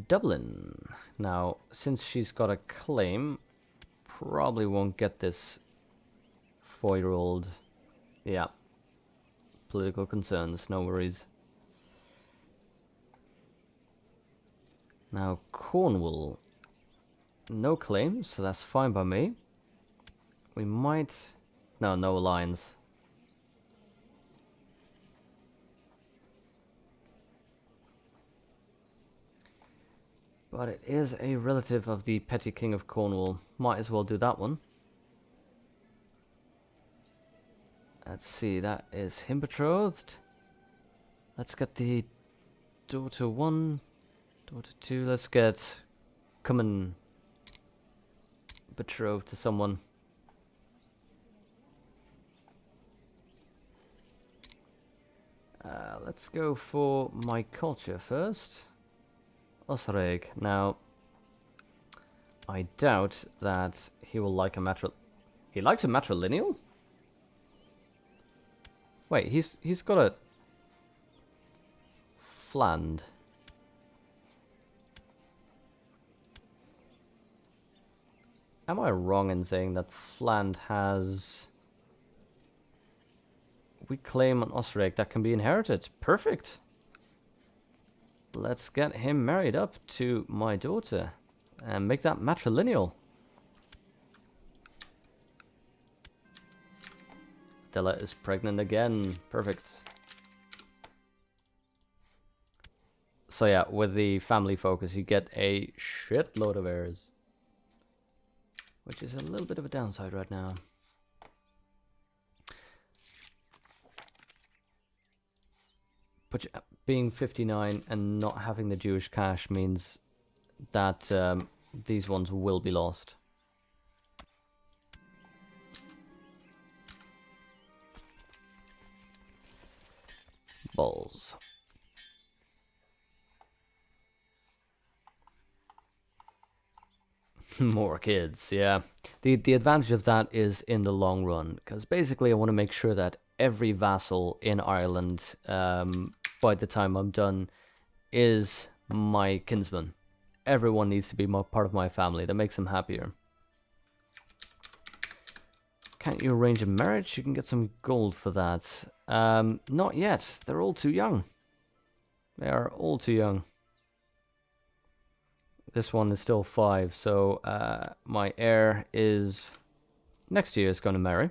Dublin. Now, since she's got a claim, probably won't get this 4-year-old. Yeah. Political concerns, no worries. Now, Cornwall. No claim, so that's fine by me. We might... No, no alliance. But it is a relative of the petty king of Cornwall. Might as well do that one. Let's see, that is him betrothed. Let's get the daughter 1, daughter 2. Let's get Cummin betrothed to someone. Let's go for my culture first. Osreg. Now, I doubt that he will like a matri... He likes a matrilineal? Wait, he's got a... Fland. Am I wrong in saying that Fland has... We claim an Osreg that can be inherited. Perfect. Let's get him married up to my daughter and make that matrilineal. Della is pregnant again. Perfect. So yeah, with the family focus, you get a shitload of heirs, which is a little bit of a downside right now. But being 59 and not having the Jewish cash means that these ones will be lost. Balls. More kids, yeah. The advantage of that is in the long run, because basically I want to make sure that every vassal in Ireland, by the time I'm done, is my kinsman. everyone needs to be more part of my family. That makes them happier. Can't you arrange a marriage? You can get some gold for that. Not yet. They're all too young. They are all too young. This one is still 5, so my heir is next year is going to marry.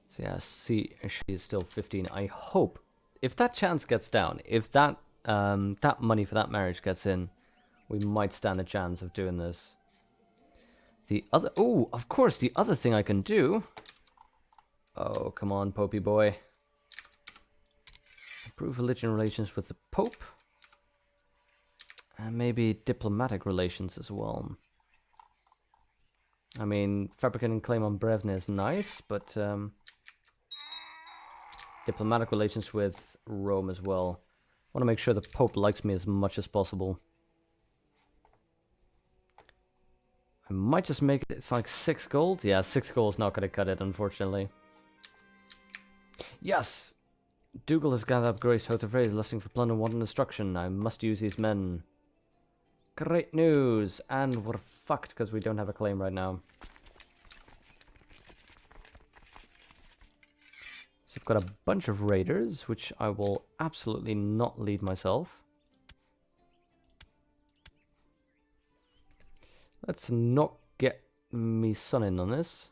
So yeah, see, she is still 15. I hope, if that chance gets down, if that that money for that marriage gets in, we might stand a chance of doing this. The other, oh, of course, the other thing I can do. Oh, come on, Popey boy. Improve religion relations with the Pope. And maybe diplomatic relations as well. I mean, fabricating claim on Brevne is nice, but diplomatic relations with Rome as well. I want to make sure the Pope likes me as much as possible. I might just make it, it's like 6 gold. Yeah, 6 gold is not going to cut it, unfortunately. Yes! Dougal has gathered up Grace Hotevray, lusting for plunder, wanton destruction. I must use these men. Great news! And we're fucked because we don't have a claim right now. So I've got a bunch of raiders, which I will absolutely not lead myself. Let's not get me son in on this.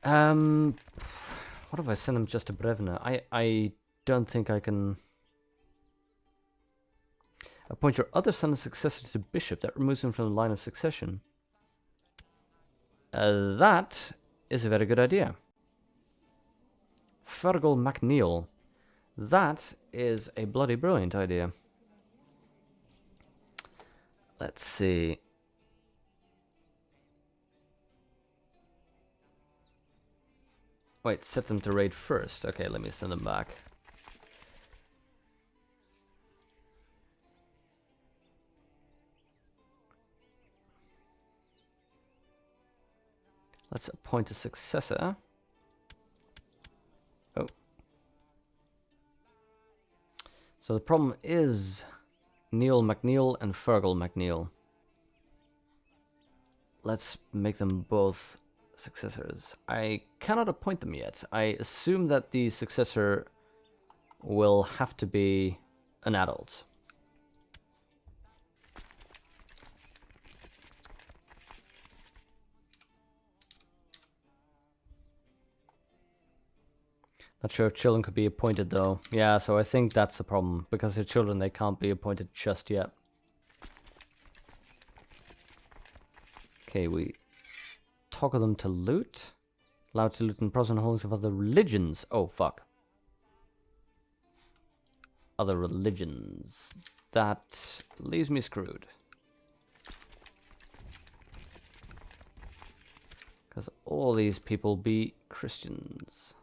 What if I send him just to Brevna? I don't think I can... Appoint your other son as successor to bishop. That removes him from the line of succession. That is a very good idea. Fergal MacNeil. That is a bloody brilliant idea. Let's see. Wait, set them to raid first. Okay, let me send them back. Let's appoint a successor. Oh. So the problem is Neil MacNeil and Fergal MacNeil. Let's make them both successors. I cannot appoint them yet. I assume that the successor will have to be an adult. Not sure if children could be appointed though. Yeah, so I think that's the problem. Because they're children, they can't be appointed just yet. Okay, we toggle them to loot. Allowed to loot in Protestant holdings of other religions. Oh, fuck. Other religions. That leaves me screwed. Because all these people be Christians.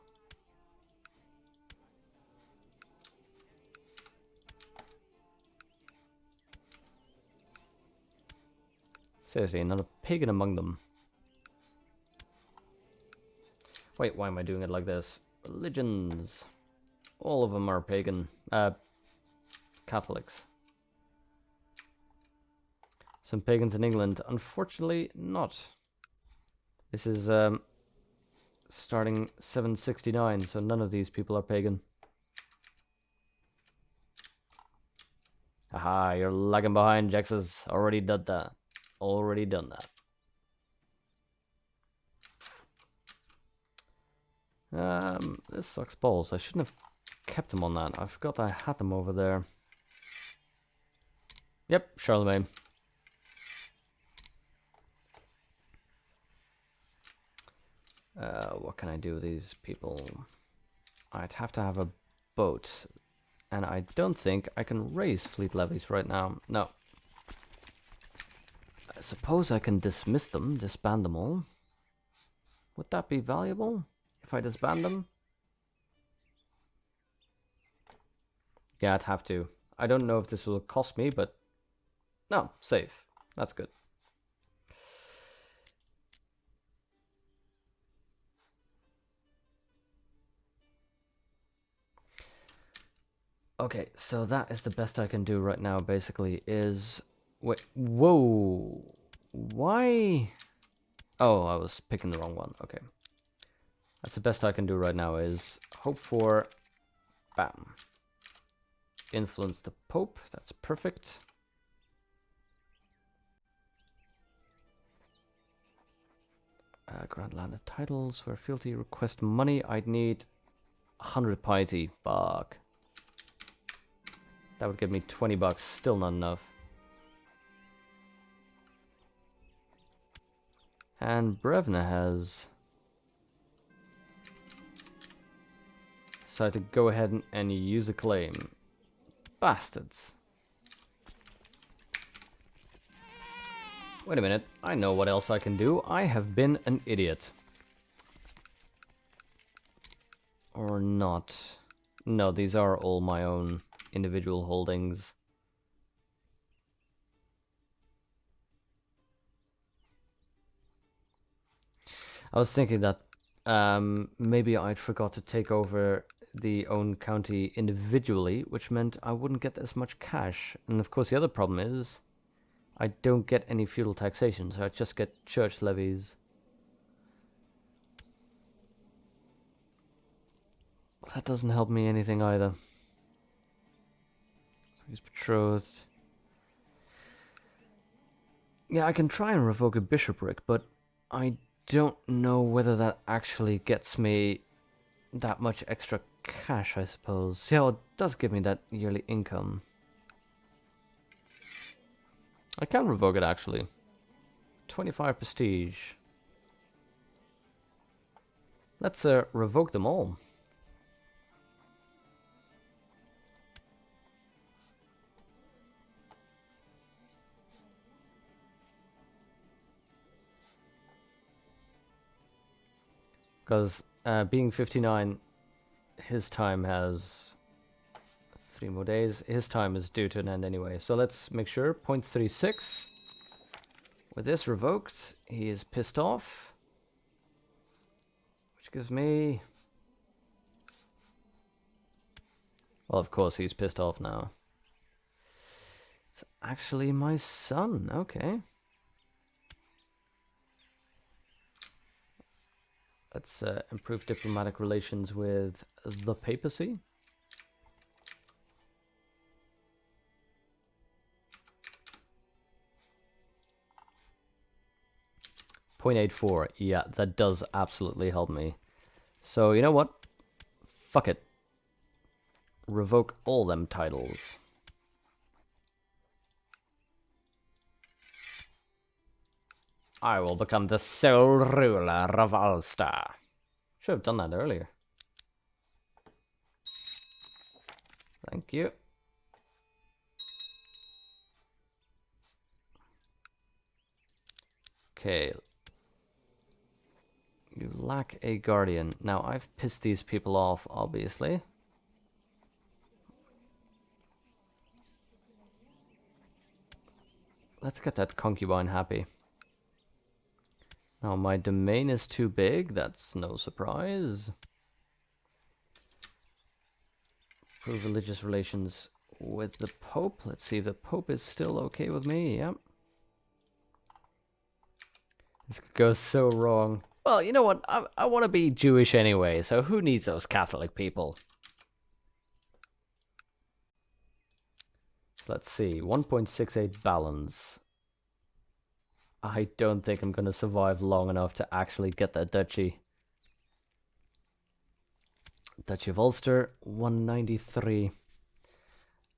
Seriously, not a pagan among them. Wait, why am I doing it like this? Religions. All of them are pagan. Catholics. Some pagans in England. Unfortunately, not. This is starting 769, so none of these people are pagan. Haha, you're lagging behind, Jax's. Already done that. Already done that. This sucks balls. I shouldn't have kept them on that. I forgot I had them over there. Yep, Charlemagne. What can I do with these people? I'd have to have a boat. And I don't think I can raise fleet levies right now. No. I suppose I can dismiss them, disband them all. Would that be valuable if I disband them? Yeah, I'd have to. I don't know if this will cost me, but no, safe. That's good. Okay, so that is the best I can do right now, basically, is... Wait, whoa! Why? Oh, I was picking the wrong one, okay. That's the best I can do right now, is hope for... Bam. Influence the Pope, that's perfect. Grant landed titles, where fealty request money, I'd need 100 piety, fuck. That would give me 20 bucks, still not enough. And Brevna has decided to go ahead and use a claim. Bastards. Wait a minute, I know what else I can do. I have been an idiot. Or not. No, these are all my own individual holdings. I was thinking that maybe I'd forgot to take over the own county individually, which meant I wouldn't get as much cash. And of course the other problem is I don't get any feudal taxation, so I just get church levies. That doesn't help me anything either. So he's betrothed. Yeah, I can try and revoke a bishopric, but I don't know whether that actually gets me that much extra cash, I suppose. Yeah, it does give me that yearly income. I can revoke it, actually. 25 prestige. Let's revoke them all. Because being 59, his time has 3 more days. His time is due to an end anyway. So let's make sure. 0.36. With this revoked, he is pissed off. Which gives me... Well, of course he's pissed off now. It's actually my son. Okay. Let's improve diplomatic relations with the papacy. .84. Yeah, that does absolutely help me. So, you know what? Fuck it. Revoke all them titles. I will become the sole ruler of Ulster. Should have done that earlier. Thank you. Okay. You lack a guardian. Now, I've pissed these people off, obviously. Let's get that concubine happy. Now, my domain is too big. That's no surprise. Improve religious relations with the Pope. Let's see if the Pope is still okay with me. Yep. This could go so wrong. Well, you know what? I want to be Jewish anyway, so who needs those Catholic people? So let's see. 1.68 balance. I don't think I'm going to survive long enough to actually get that duchy. Duchy of Ulster, 193.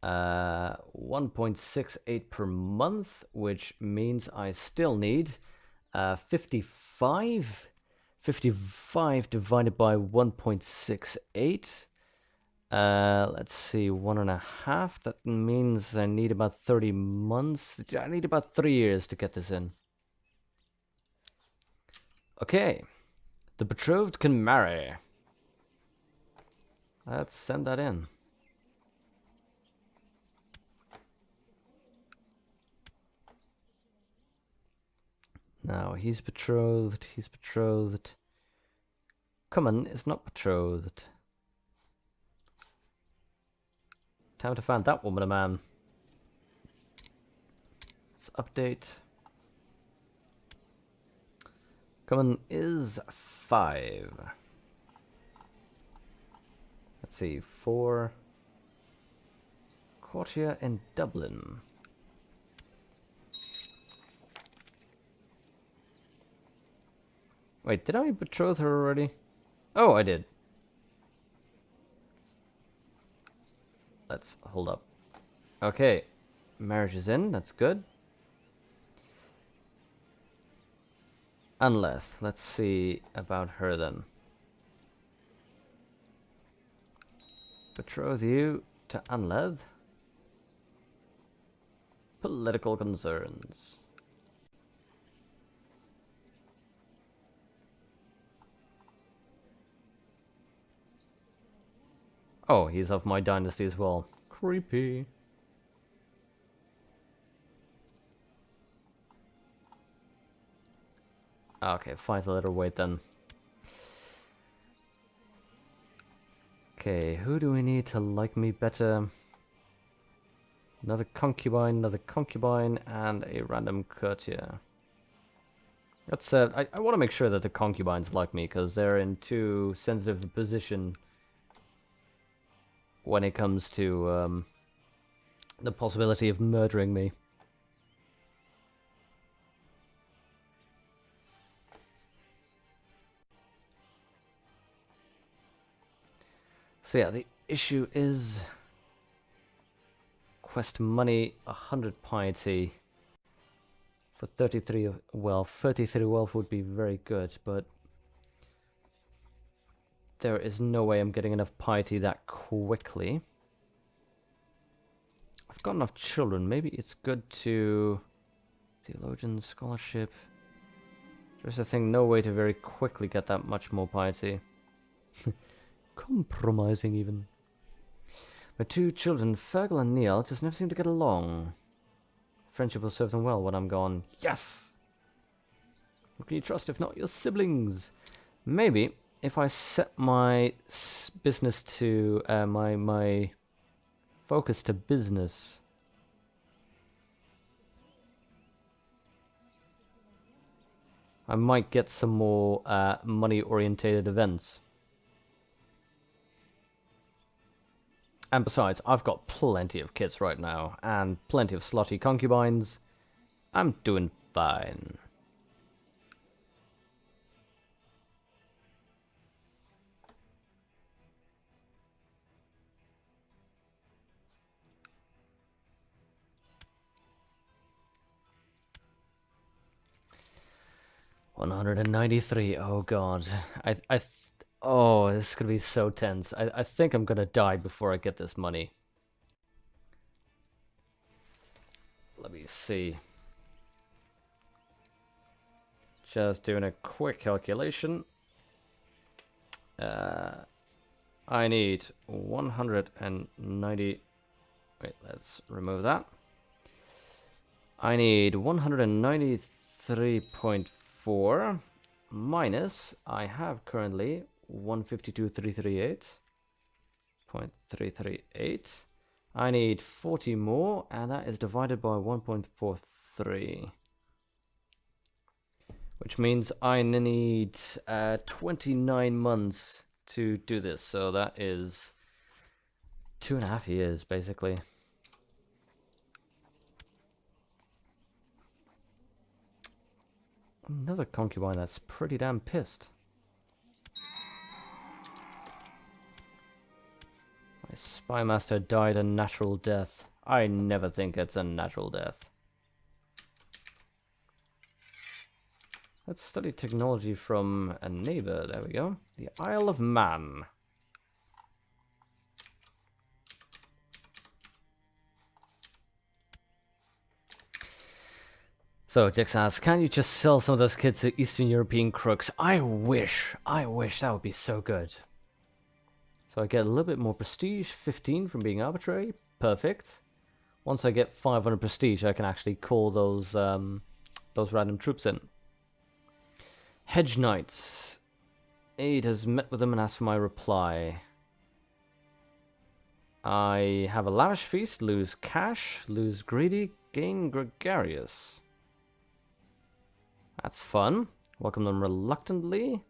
1.68 per month, which means I still need 55. 55 divided by 1.68. Let's see, 1.5. That means I need about 30 months. I need about 3 years to get this in. Okay, the betrothed can marry. Let's send that in. Now, he's betrothed, he's betrothed. Cummin is not betrothed. Time to find that woman a man. Let's update. Common is 5. Let's see, 4. Courtier in Dublin. Wait, did I betroth her already? Oh, I did. Let's hold up. Okay, marriage is in, that's good. Unless, let's see about her then. Betroth you to Unleth. Political concerns. Oh, he's of my dynasty as well. Creepy. Okay, fight a little wait then. Okay, who do we need to like me better? Another concubine, and a random courtier. That's I want to make sure that the concubines like me, because they're in too sensitive a position when it comes to the possibility of murdering me. So yeah, the issue is quest money, 100 piety for 33 wealth. 33 wealth would be very good, but there is no way I'm getting enough piety that quickly. I've got enough children. Maybe it's good to theologian scholarship. There's a thing, no way to very quickly get that much more piety. Compromising even. My 2 children, Fergal and Neil, just never seem to get along. Friendship will serve them well when I'm gone. Yes! Who can you trust if not your siblings? Maybe if I set my business to my focus to business. I might get some more money-orientated events. And besides, I've got plenty of kids right now, and plenty of slutty concubines. I'm doing fine. $193. Oh god, oh, this is gonna be so tense. I think I'm gonna die before I get this money. Let me see. Just doing a quick calculation. I need 190. Wait, let's remove that. I need 193.4 minus, I have currently 152,338.338. I need 40 more, and that is divided by 1.43. Which means I need 29 months to do this, so that is 2.5 years, basically. Another concubine that's pretty damn pissed. My spy master died a natural death. I never think it's a natural death. Let's study technology from a neighbor. There we go. The Isle of Man. So, Dix asks, can you just sell some of those kids to Eastern European crooks? I wish. That would be so good. So I get a little bit more prestige, 15 from being arbitrary. Perfect. Once I get 500 prestige, I can actually call those random troops in. Hedge Knights. Aid has met with them and asked for my reply. I have a lavish feast, lose cash, lose greedy, gain gregarious. That's fun. Welcome them reluctantly.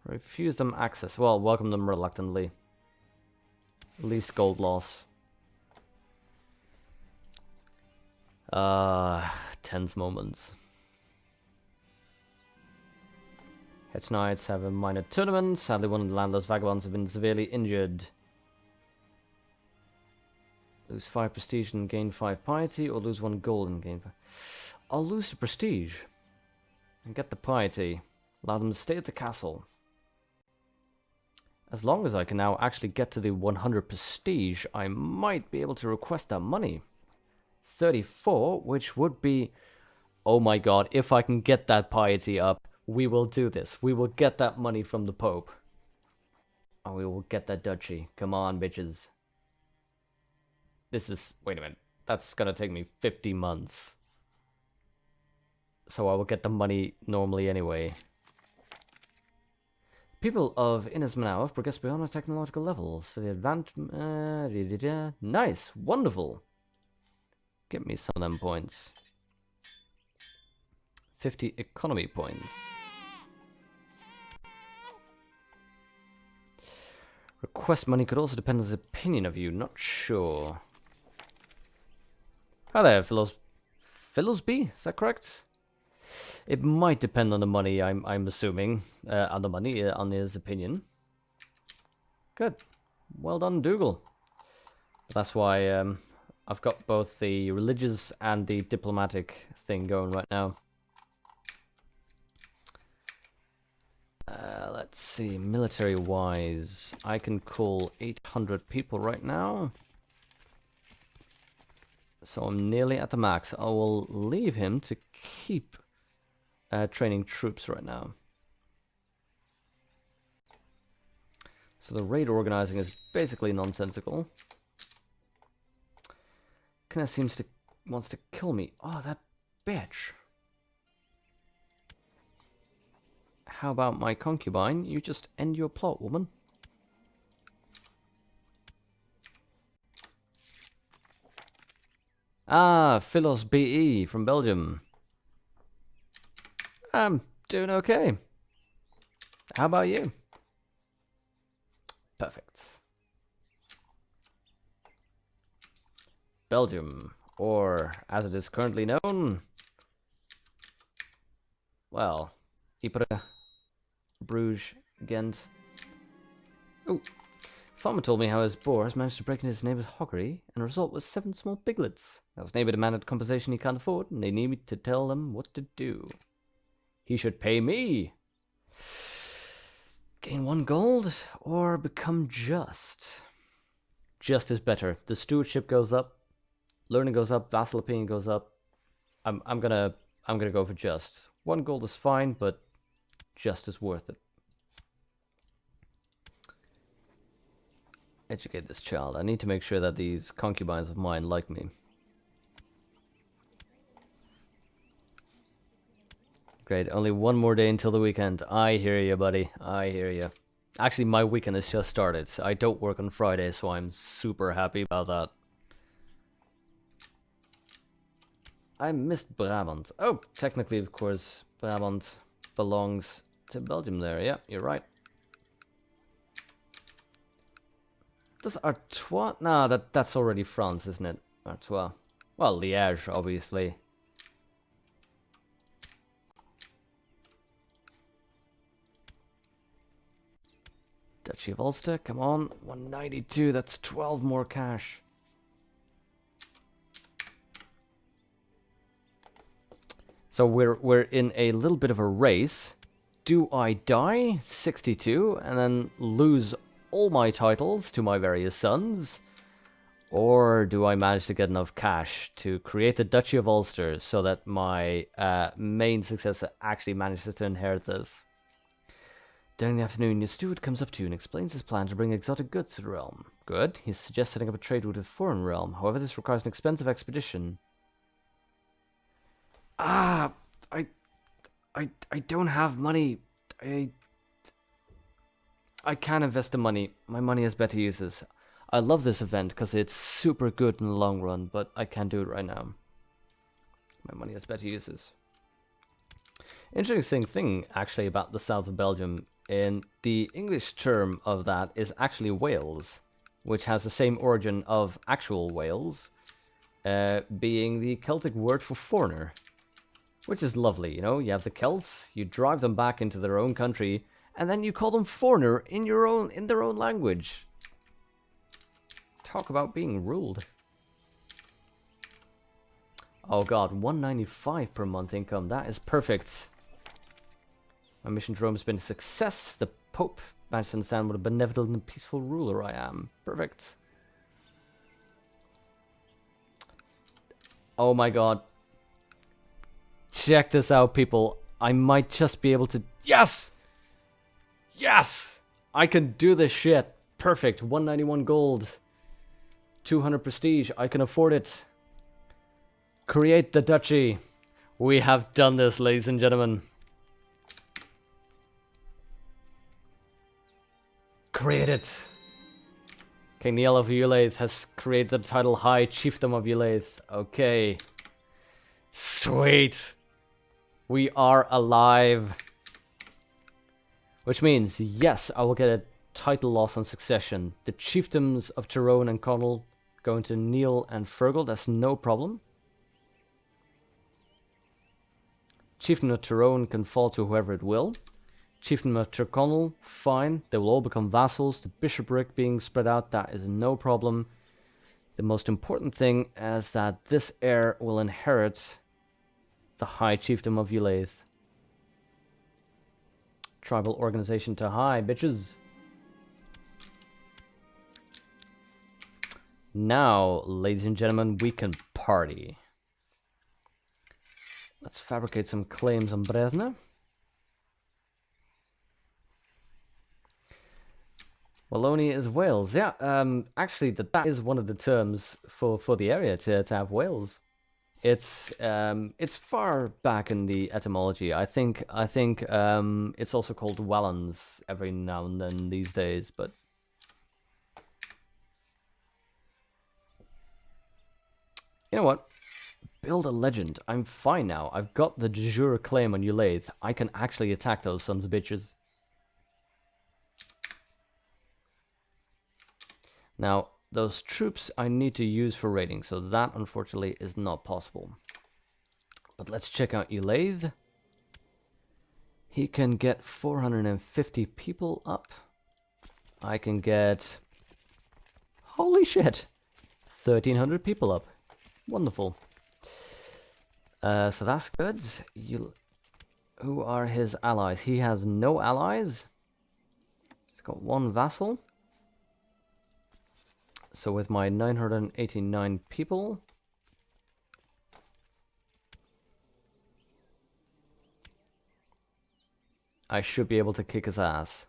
Refuse them access. Well, welcome them reluctantly. Least gold loss. Tense moments. Hedge Knights have a minor tournament. Sadly, one of the landless vagabonds have been severely injured. Lose 5 prestige and gain 5 piety, or lose 1 gold and gain 5. I'll lose the prestige and get the piety. Allow them to stay at the castle. As long as I can now actually get to the 100 prestige, I might be able to request that money. 34, which would be... Oh my god, if I can get that piety up, we will do this. We will get that money from the Pope. And we will get that duchy. Come on, bitches. This is... Wait a minute. That's gonna take me 50 months. So I will get the money normally anyway. People of Innismanow have progressed beyond our technological levels. So the nice. Wonderful. Give me some of them points. 50 economy points. Request money could also depend on his opinion of you. Not sure. Hi there, Philosby? Is that correct? It might depend on the money, I'm assuming. On the money, on his opinion. Good. Well done, Dougal. That's why I've got both the religious and the diplomatic thing going right now. Let's see, military-wise, I can call 800 people right now. So I'm nearly at the max. I will leave him to keep training troops right now. So the raid organizing is basically nonsensical. Kenneth wants to kill me. Oh, that bitch. How about my concubine? You just end your plot, woman. Ah, Philos BE from Belgium. I'm doing okay. How about you? Perfect. Belgium, or as it is currently known, well, Ypres, Bruges, Ghent. Oh, Farmer told me how his boar has managed to break into his neighbor's hoggery, and the result was 7 small piglets. Now his neighbor demanded compensation he can't afford, and they need me to tell them what to do. He should pay me. Gain 1 gold, or become just. Just is better. The stewardship goes up, learning goes up, vassal opinion goes up. I'm gonna go for just. 1 gold is fine, but just is worth it. Educate this child. I need to make sure that these concubines of mine like me. Great, only 1 more day until the weekend. I hear you, buddy. I hear you. Actually, my weekend has just started. I don't work on Friday, so I'm super happy about that. I missed Brabant. Oh, technically, of course, Brabant belongs to Belgium there. Yeah, you're right. Does Artois? Nah, that's already France, isn't it? Artois. Well, Liège, obviously. Duchy of Ulster, come on. 192, that's 12 more cash. So we're in a little bit of a race. Do I die? 62, and then lose all my titles to my various sons? Or do I manage to get enough cash to create the Duchy of Ulster so that my main successor actually manages to inherit this? During the afternoon, your steward comes up to you and explains his plan to bring exotic goods to the realm. Good. He suggests setting up a trade route with a foreign realm. However, this requires an expensive expedition. Ah, I don't have money. I can't invest the money. My money has better uses. I love this event because it's super good in the long run, but I can't do it right now. My money has better uses. Interesting thing, actually, about the south of Belgium, and the English term of that is actually Wales, which has the same origin of actual Wales, being the Celtic word for foreigner, which is lovely. You know, you have the Celts, you drive them back into their own country, and then you call them foreigner in their own language. Talk about being ruled. Oh god, 195 per month income. That is perfect. My mission to Rome has been a success. The Pope managed to understand what a benevolent and peaceful ruler I am. Perfect. Oh my god. Check this out, people. I might just be able to... Yes! Yes! I can do this shit. Perfect. 191 gold. 200 prestige. I can afford it. Create the duchy. We have done this, ladies and gentlemen. Create it. King Niall of Ulaith has created the title High Chiefdom of Ulaith. Okay. Sweet. We are alive. Which means, yes, I will get a title loss on succession. The chiefdoms of Tyrone and Connell going to Neil and Fergal. That's no problem. Chiefdom of Tyrone can fall to whoever it will. Chiefdom of Tyrconnell, fine. They will all become vassals. The bishopric being spread out, that is no problem. The most important thing is that this heir will inherit the High Chiefdom of Ulaith. Tribal organization to high, bitches. Now, ladies and gentlemen, we can party. Let's fabricate some claims on Bresna. Wallonia is Wales. Yeah, actually, that is one of the terms for the area to have Wales. It's far back in the etymology. I think it's also called Wallons every now and then these days, but you know what? Build a legend. I'm fine now. I've got the de jure claim on Ulaith. I can actually attack those sons of bitches. Now, those troops I need to use for raiding, so that unfortunately is not possible. But let's check out Ulaith. He can get 450 people up. I can get... Holy shit! 1,300 people up. Wonderful. So that's good. Who are his allies? He has no allies. He's got one vassal. So with my 989 people, I should be able to kick his ass.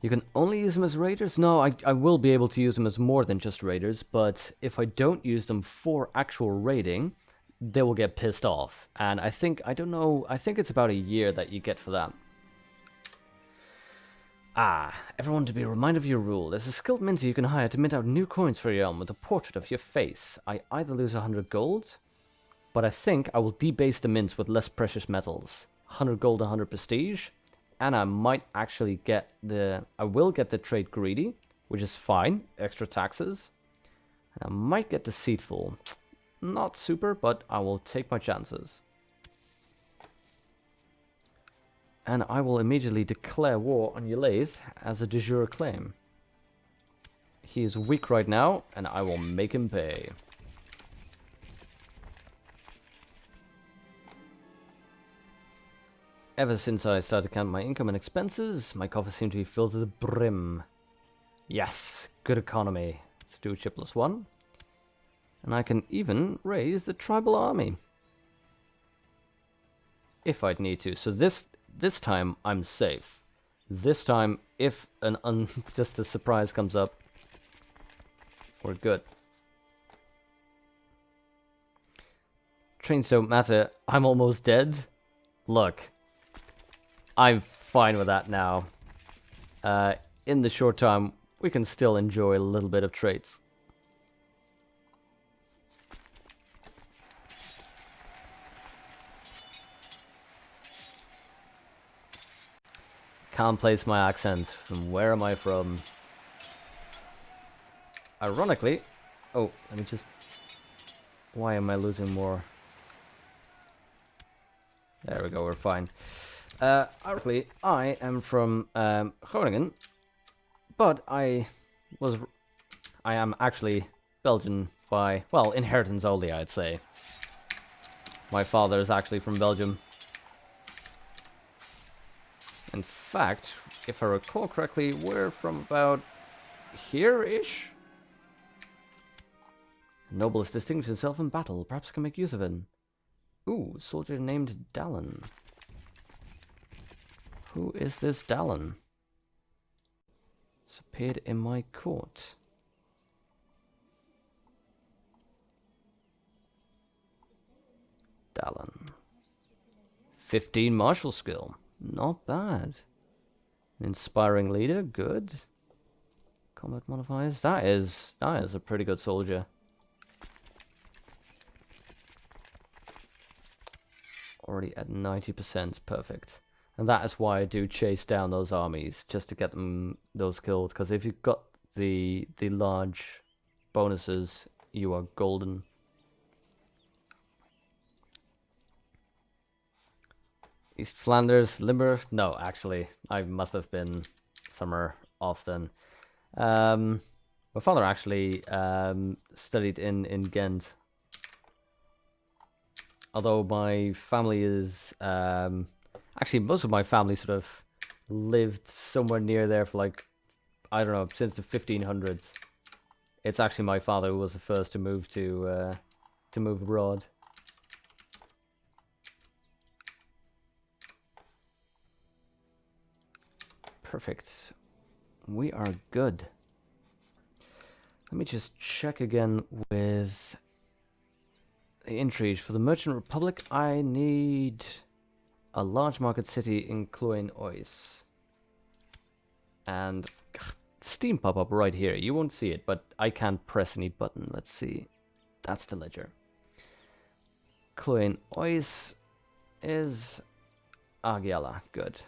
You can only use them as raiders? No, I will be able to use them as more than just raiders, but if I don't use them for actual raiding, they will get pissed off. And I think it's about a year that you get for that. Ah, everyone to be reminded of your rule. There's a skilled minter you can hire to mint out new coins for your realm with a portrait of your face. I either lose 100 gold, but I think I will debase the mints with less precious metals. 100 gold, 100 prestige, and I might actually get I will get the trade greedy, which is fine, extra taxes. And I might get deceitful. Not super, but I will take my chances. And I will immediately declare war on Ulaith as a de jure claim. He is weak right now, and I will make him pay. Ever since I started to count my income and expenses, my coffers seem to be filled to the brim. Yes, good economy. Stewardship +1. And I can even raise the tribal army. If I'd need to. So this time I'm safe. This time, if just a surprise comes up, we're good. Trains don't matter. I'm almost dead. Look, I'm fine with that now. In the short time, we can still enjoy a little bit of traits. Can't place my accent. From where am I from? Ironically... Oh, let me just... Why am I losing more? There we go, we're fine. Ironically, I am from Groningen, but I am actually Belgian by, well, inheritance only, I'd say. My father is actually from Belgium. In fact, if I recall correctly, we're from about here-ish? Noble has distinguished himself in battle. Perhaps I can make use of him. Ooh, soldier named Dallin. Who is this Dallin? It's appeared in my court. Dallin. 15 martial skill. Not bad. Inspiring leader, good. Combat modifiers. That is a pretty good soldier. Already at 90%, perfect. And that is why I do chase down those armies, just to get them those killed. Because if you've got the large bonuses, you are golden. East Flanders, Limburg? No, actually, I must have been somewhere off then. My father actually studied in Ghent. Although my family is... actually, most of my family sort of lived somewhere near there for like, I don't know, since the 1500s. It's actually my father who was the first to move abroad. Perfect. We are good. Let me just check again with the intrigue. For the Merchant Republic, I need a large market city in Cloyne-Oise. And Steam pop up right here. You won't see it, but I can't press any button. Let's see. That's the ledger. Cloyne-Oise is Agiala. Good.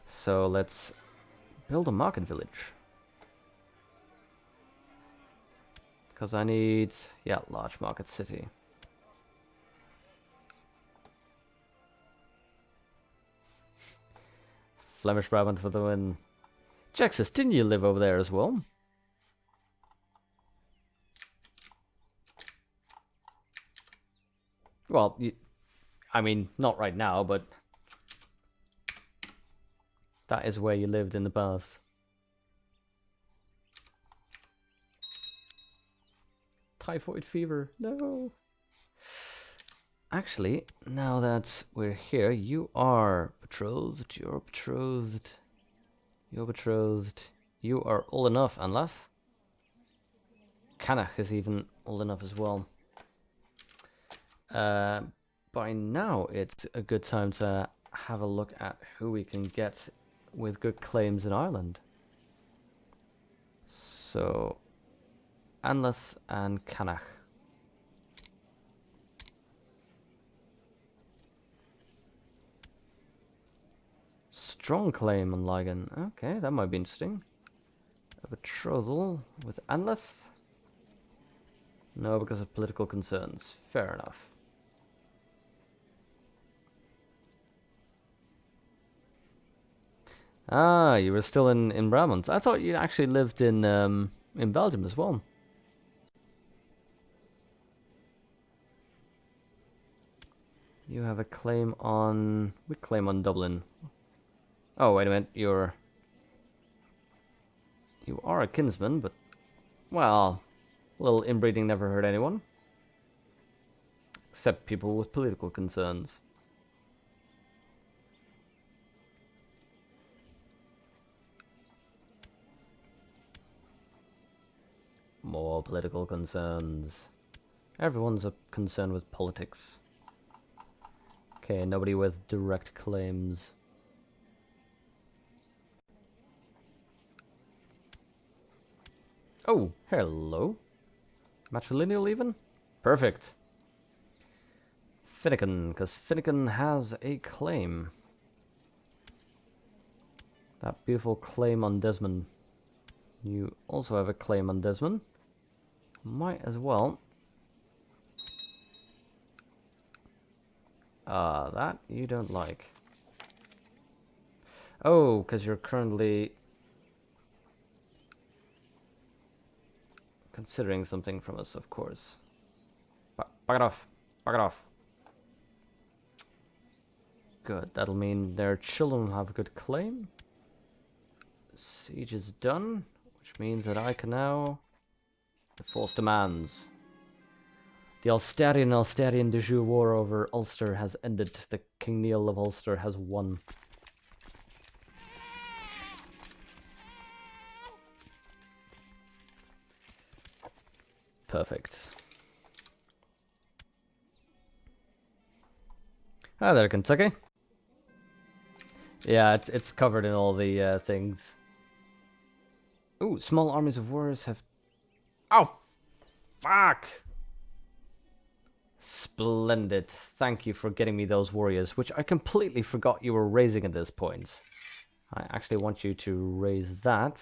So let's build a market village. Because I need, yeah, large market city. Flemish Brabant for the win. Jack says, didn't you live over there as well? Well, I mean, not right now, but that is where you lived in the past. Typhoid fever, no. Actually, now that we're here, you are betrothed, you're betrothed, you're betrothed. You are old enough, Anlaf. Canach is even old enough as well. By now, it's a good time to have a look at who we can get with good claims in Ireland. So, Anleth and Canach. Strong claim on Ligan. Okay, that might be interesting. A betrothal with Anleth? No, because of political concerns. Fair enough. Ah, you were still in Brabant. I thought you actually lived in Belgium as well. You have a claim on... We claim on Dublin. Oh, wait a minute. You are a kinsman, but... Well, a little inbreeding never hurt anyone. Except people with political concerns. More political concerns. Everyone's a concern with politics. Okay, nobody with direct claims. Oh, hello. Matrilineal even? Perfect. Finnegan, because Finnegan has a claim. That beautiful claim on Desmond. You also have a claim on Desmond. Might as well. That you don't like. Oh, because you're currently considering something from us, of course. Back it off. Back it off. Good. That'll mean their children will have a good claim. Siege is done, which means that I can now enforce demands. The Ulsterian de Jure war over Ulster has ended. The King Neil of Ulster has won. Perfect. Hi there, Kentucky. Yeah, it's covered in all the things. Ooh, small armies of warriors have... Oh, fuck! Splendid. Thank you for getting me those warriors, which I completely forgot you were raising at this point. I actually want you to raise that.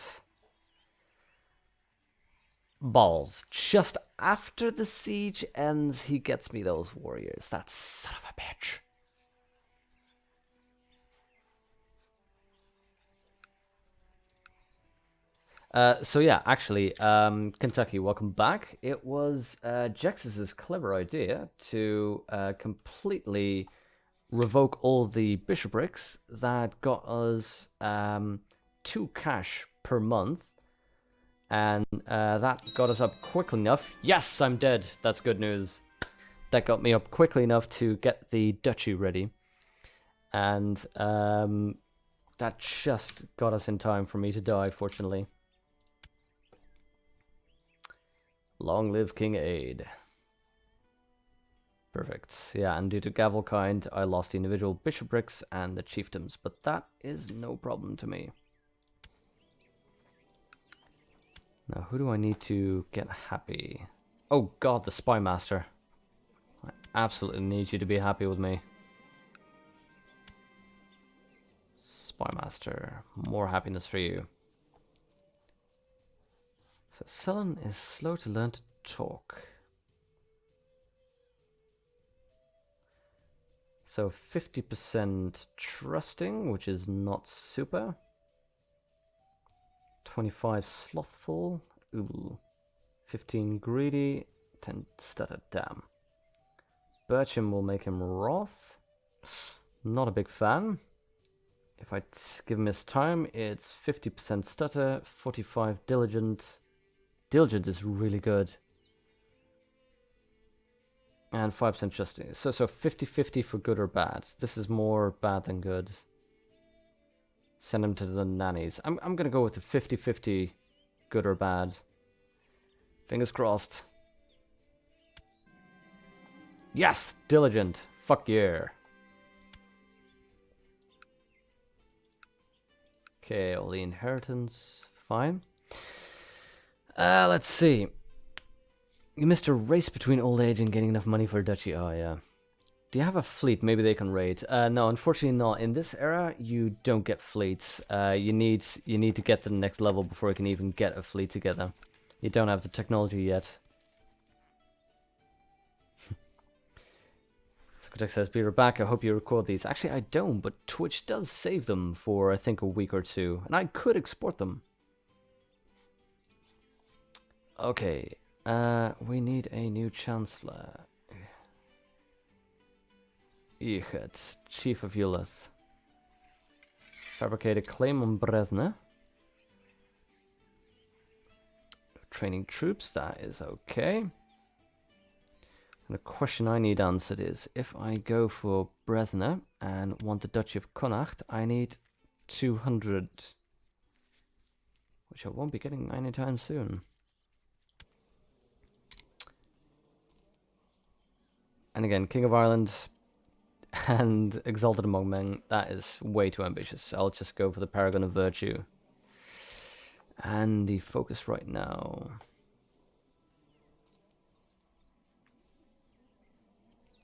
Balls. Just after the siege ends, he gets me those warriors. That son of a bitch. So yeah, actually, Kentucky, welcome back. It was Jexus's clever idea to completely revoke all the bishoprics that got us 2 cash per month, and that got us up quickly enough. Yes, I'm dead. That's good news. That got me up quickly enough to get the duchy ready, and that just got us in time for me to die, fortunately. Long live King Aid. Perfect. Yeah, and due to Gavelkind, I lost the individual bishoprics and the chiefdoms, but that is no problem to me. Now, who do I need to get happy? Oh god, the Spy Master. I absolutely need you to be happy with me. Spy Master, more happiness for you. So Sullen is slow to learn to talk. So 50% trusting, which is not super. 25 slothful. Ooh. 15 greedy. 10 stutter. Damn. Bircham will make him wrath. Not a big fan. If I give him his time, it's 50% stutter, 45 diligent. Diligent is really good. And 5% trusting. So 50-50 for good or bad. This is more bad than good. Send him to the nannies. I'm gonna go with the 50-50 good or bad. Fingers crossed. Yes! Diligent. Fuck yeah. Okay, all the inheritance. Fine. Let's see. You missed a race between old age and getting enough money for a duchy. Oh, yeah. Do you have a fleet? Maybe they can raid. No, unfortunately not. In this era, you don't get fleets. You need to get to the next level before you can even get a fleet together. You don't have the technology yet. Skotek says, be right back. I hope you record these. Actually, I don't, but Twitch does save them for, I think, a week or two. And I could export them. Okay. We need a new Chancellor. Echet, Chief of Uleth. Fabricate a claim on Brezna. Training troops, that is okay. And the question I need answered is, if I go for Brezna and want the Duchy of Connacht, I need 200. Which I won't be getting anytime soon. And again, King of Ireland, And Exalted Among Men, that is way too ambitious. I'll just go for the Paragon of Virtue. And the focus right now.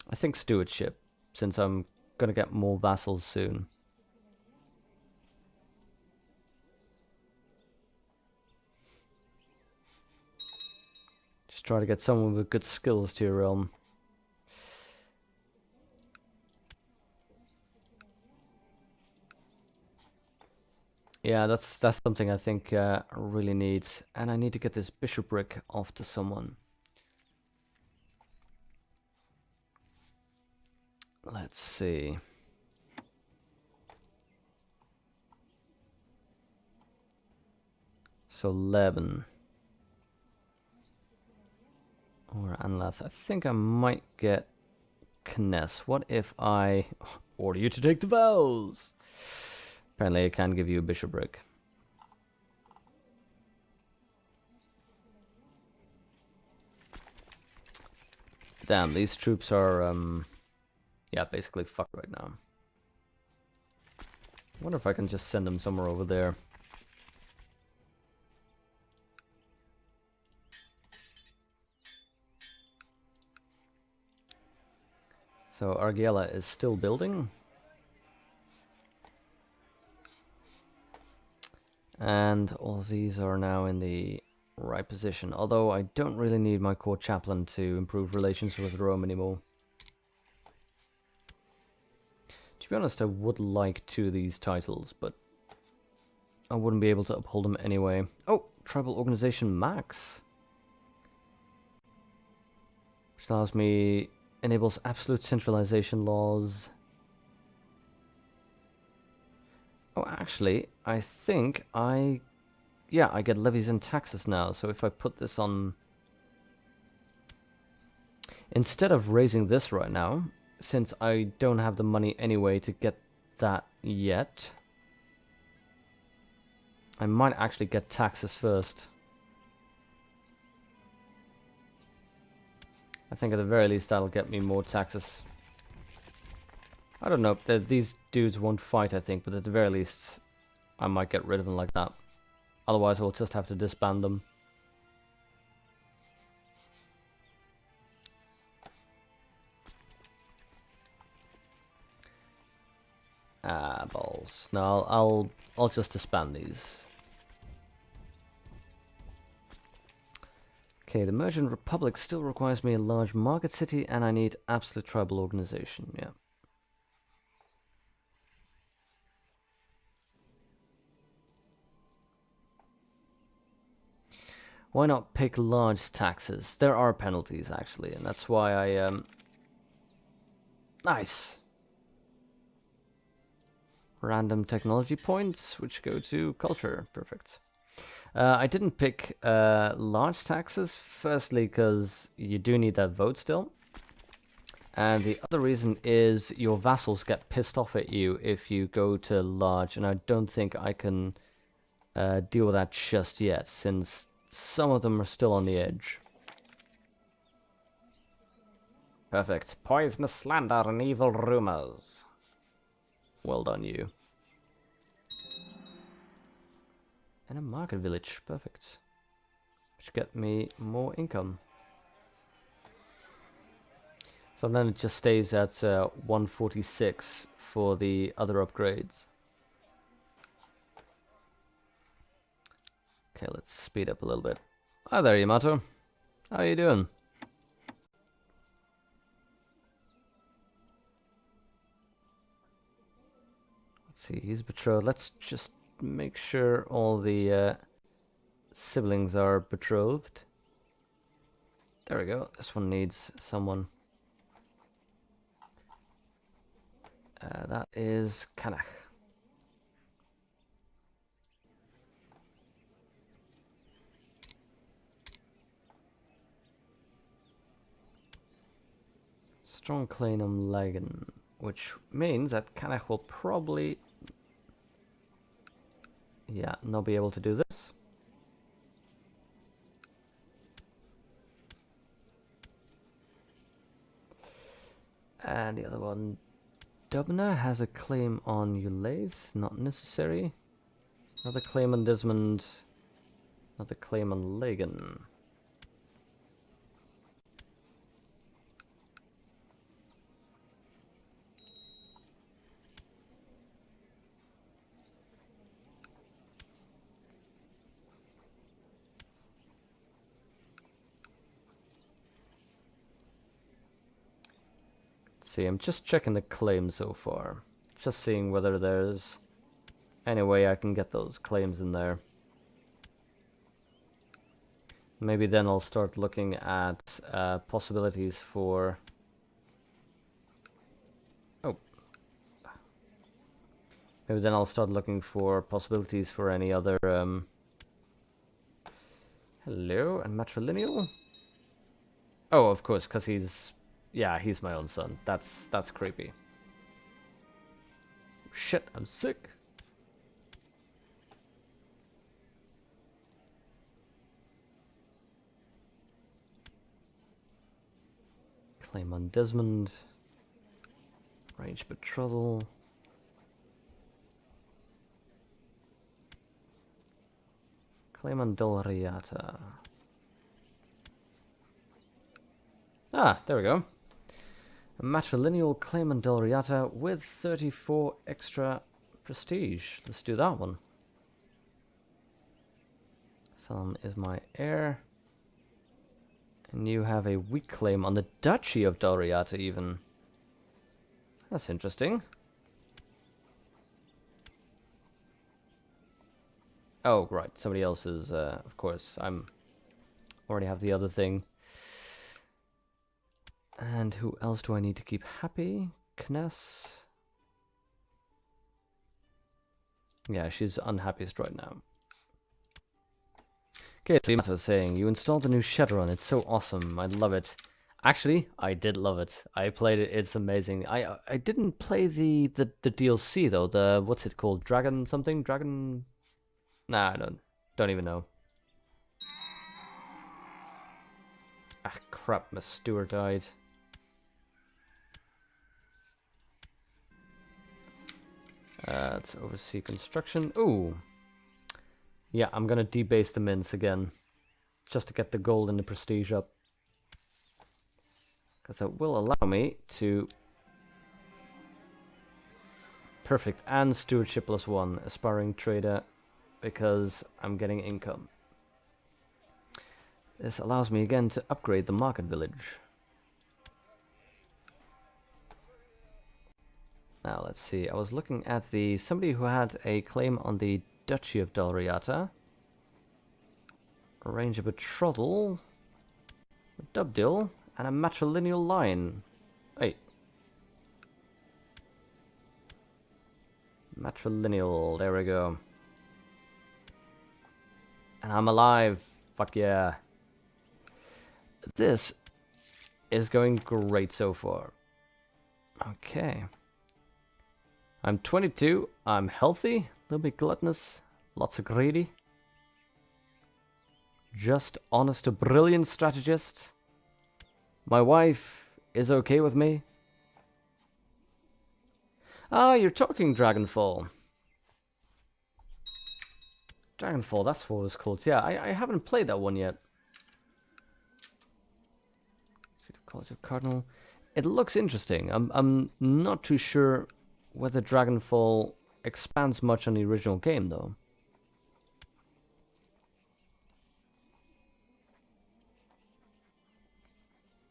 I think Stewardship, since I'm gonna get more vassals soon. Just try to get someone with good skills to your realm. Yeah, that's something I think I really need. And I need to get this bishopric off to someone. Let's see. So Leben. Or Anlath. I think I might get Kness. What if I order you to take the vows? Apparently I can give you a bishopric. Damn, these troops are, yeah, basically fucked right now. I wonder if I can just send them somewhere over there. So Argiela is still building. And all these are now in the right position. Although I don't really need my court chaplain to improve relations with Rome anymore. To be honest, I would like 2 of these titles, but I wouldn't be able to uphold them anyway. Oh, Tribal Organization Max. Which allows me, enables absolute centralization laws. Oh, actually, I think yeah, I get levies and taxes now, so if I put this on... Instead of raising this right now, since I don't have the money anyway to get that yet, I might actually get taxes first. I think at the very least that'll get me more taxes. I don't know, these dudes won't fight, I think, but at the very least I might get rid of them like that. Otherwise we'll just have to disband them. Ah, balls. No, I'll just disband these. Okay, the Merchant Republic still requires me a large market city, and I need absolute tribal organization, yeah. Why not pick large taxes? There are penalties, actually, and that's why I, Nice! Random technology points, which go to culture. Perfect. I didn't pick large taxes, firstly because you do need that vote still. And the other reason is your vassals get pissed off at you if you go to large, and I don't think I can deal with that just yet, since some of them are still on the edge. Perfect. Poisonous slander and evil rumors. Well done, you. And a market village. Perfect. Which get me more income. So then it just stays at 146 for the other upgrades. Okay, let's speed up a little bit. Hi there, Yamato. How are you doing? Let's see, he's betrothed. Let's just make sure all the siblings are betrothed. There we go. This one needs someone. That is Kanach. Strong Clanum Lagan, which means that Kanach will probably, yeah, not be able to do this. And the other one Dubna has a claim on Ulaith, not necessary. Another claim on Desmond. Another claim on Lagan. See, I'm just checking the claims so far. Just seeing whether there's any way I can get those claims in there. Maybe then I'll start looking at possibilities for... Oh. Maybe then I'll start looking for possibilities for any other... Hello, and matrilineal? Oh, of course, because he's... Yeah, he's my own son. That's creepy. Shit, I'm sick. Claim on Desmond. Range betrothal. Claim on Dolariata. Ah, there we go. A matrilineal claim on Dolariata with 34 extra prestige. Let's do that one. Son is my heir. And you have a weak claim on the Duchy of Dolariata even. That's interesting. Oh, right. Somebody else is, of course. Already have the other thing. And who else do I need to keep happy? Kness. Yeah, she's unhappiest right now. Okay, so I was saying, you installed the new Shadowrun. It's so awesome. I love it. Actually, I did love it. I played it. It's amazing. I didn't play the DLC though. The what's it called? Dragon something? Dragon? Nah, I don't even know. Ah, crap. My steward died. Let's oversee construction. Ooh. Yeah, I'm gonna debase the mints again. Just to get the gold and the prestige up. Because that will allow me to... Perfect. And stewardship +1. Aspiring trader. Because I'm getting income. This allows me again to upgrade the market village. Now, let's see. I was looking at somebody who had a claim on the Duchy of Dolariata. Arrange a betrothal. A dubdil. And a matrilineal line. Wait. Matrilineal. There we go. And I'm alive. Fuck yeah. This is going great so far. Okay. I'm 22, I'm healthy, a little bit gluttonous, lots of greedy. Just honest, a brilliant strategist. My wife is okay with me. Ah, you're talking Dragonfall. Dragonfall, that's what it was called. Yeah, I haven't played that one yet. See the College of Cardinal. It looks interesting. I'm not too sure whether Dragonfall expands much on the original game, though.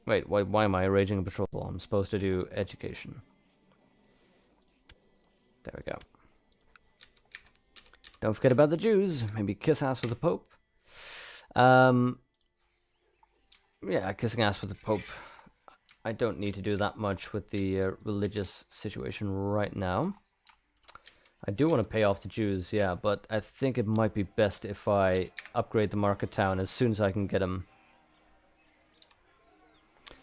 Wait, why am I raging a betrothal? I'm supposed to do education. There we go. Don't forget about the Jews. Maybe kiss ass with the Pope. Yeah, kissing ass with the Pope. I don't need to do that much with the religious situation right now. I do want to pay off the Jews, yeah, but I think it might be best if I upgrade the market town as soon as I can get them.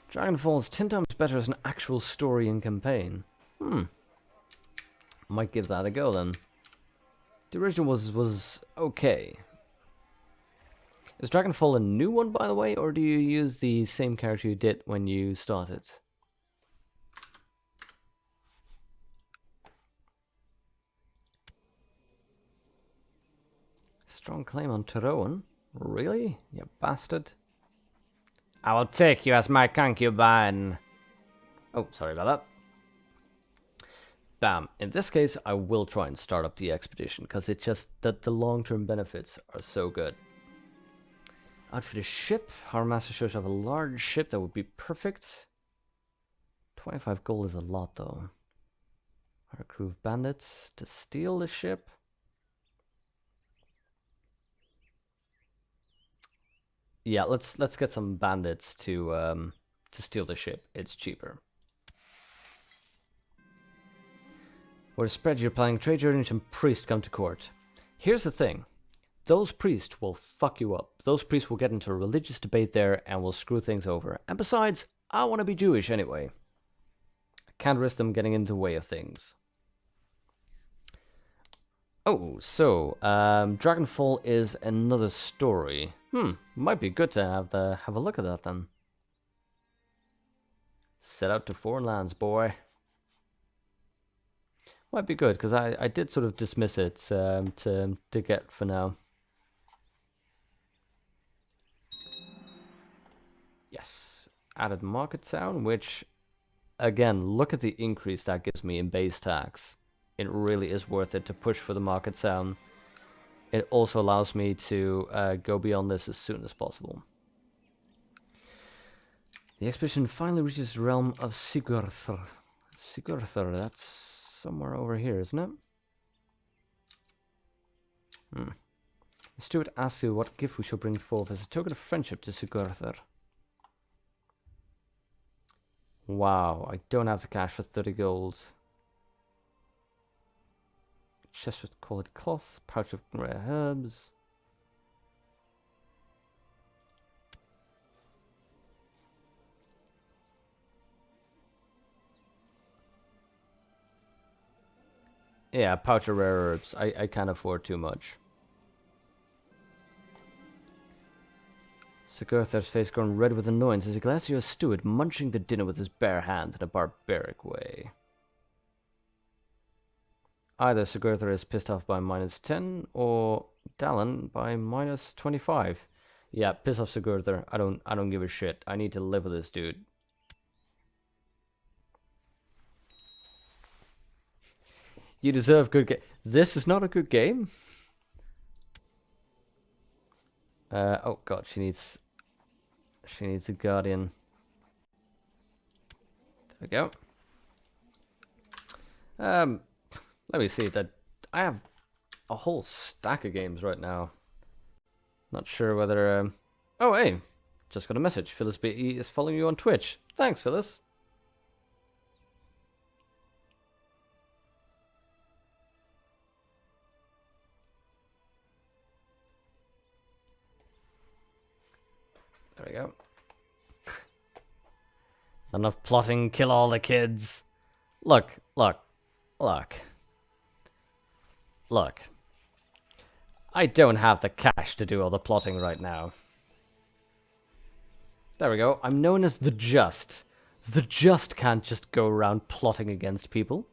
Dragonfall is 10 times better as an actual story and campaign. Might give that a go then. The original was okay. Is Dragonfall a new one, by the way, or do you use the same character you did when you started? Strong claim on Tyrone. Really? You bastard. I will take you as my concubine. Oh, sorry about that. Bam. In this case, I will try and start up the expedition, because it just, that the long-term benefits are so good. Outfit a ship. Harbor Master shows up a large ship. That would be perfect. 25 gold is a lot, though. Our crew of bandits to steal the ship. Yeah, let's get some bandits to steal the ship. It's cheaper. Where spread you're planning trade journeys and priests come to court. Here's the thing. Those priests will fuck you up. Those priests will get into a religious debate there and will screw things over. And besides, I want to be Jewish anyway. I can't risk them getting in the way of things. Oh, so, Dragonfall is another story. Might be good to have a look at that then. Set out to foreign lands, boy. Might be good, because I did sort of dismiss it to get for now. Yes, added market town, which, again, look at the increase that gives me in base tax. It really is worth it to push for the market town. It also allows me to go beyond this as soon as possible. The expedition finally reaches the realm of Sigurður. Sigurður, that's somewhere over here, isn't it? The steward asks you what gift we shall bring forth as a token of friendship to Sigurður. Wow, I don't have the cash for 30 gold. Chest with quality cloth, pouch of rare herbs. Yeah, pouch of rare herbs. I can't afford too much. Sigurður's face grown red with annoyance as he glanced at your steward munching the dinner with his bare hands in a barbaric way. Either Sigurður is pissed off by -10 or Dallin by -25. Yeah, piss off Sigurður. I don't give a shit. I need to live with this dude. You deserve good game. This is not a good game. Oh god, she needs a guardian. There we go. Let me see that I have a whole stack of games right now. Not sure whether oh hey, just got a message. Phyllis B is following you on Twitch. Thanks, Phyllis. There we go. Enough plotting, kill all the kids. Look. I don't have the cash to do all the plotting right now. There we go. I'm known as the Just. The Just can't just go around plotting against people.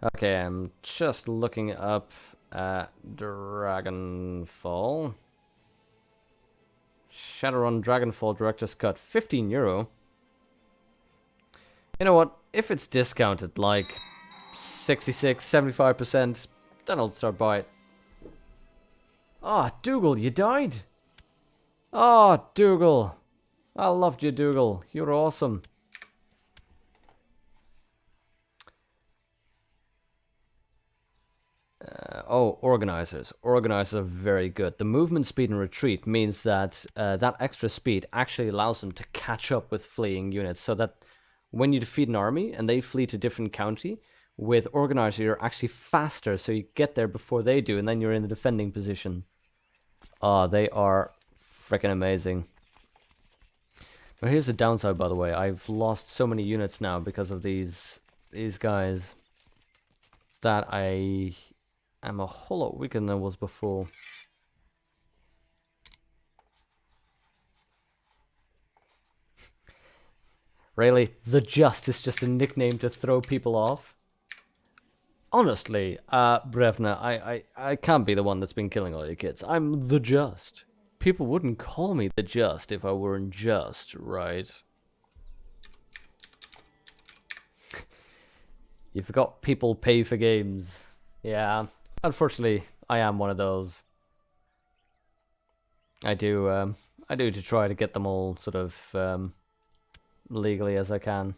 Okay, I'm just looking up at Dragonfall. Shadowrun Dragonfall Director's Cut, €15. You know what? If it's discounted like 66, 75%, then I'll start by it. Ah, oh, Dougal, you died? Ah, oh, Dougal. I loved you, Dougal. You're awesome. Oh, organizers. Organizers are very good. The movement speed and retreat means that that extra speed actually allows them to catch up with fleeing units, so that when you defeat an army and they flee to a different county, with organizer you're actually faster, so you get there before they do, and then you're in the defending position. Ah, they are freaking amazing. But here's the downside, by the way. I've lost so many units now because of these guys that I am a whole lot weaker than I was before. Really? The Just is just a nickname to throw people off? Honestly, Brevna, I can't be the one that's been killing all your kids. I'm the Just. People wouldn't call me the Just if I weren't just, right? You forgot people pay for games. Yeah, unfortunately, I am one of those. I do to try to get them all sort of legally as I can.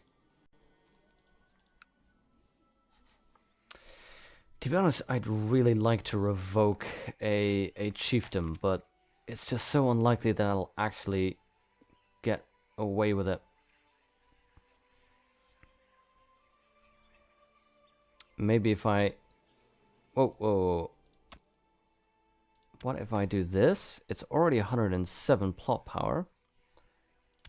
To be honest, I'd really like to revoke a chiefdom, but it's just so unlikely that I'll actually get away with it. Maybe if I... Whoa, whoa. What if I do this? It's already 107 plot power.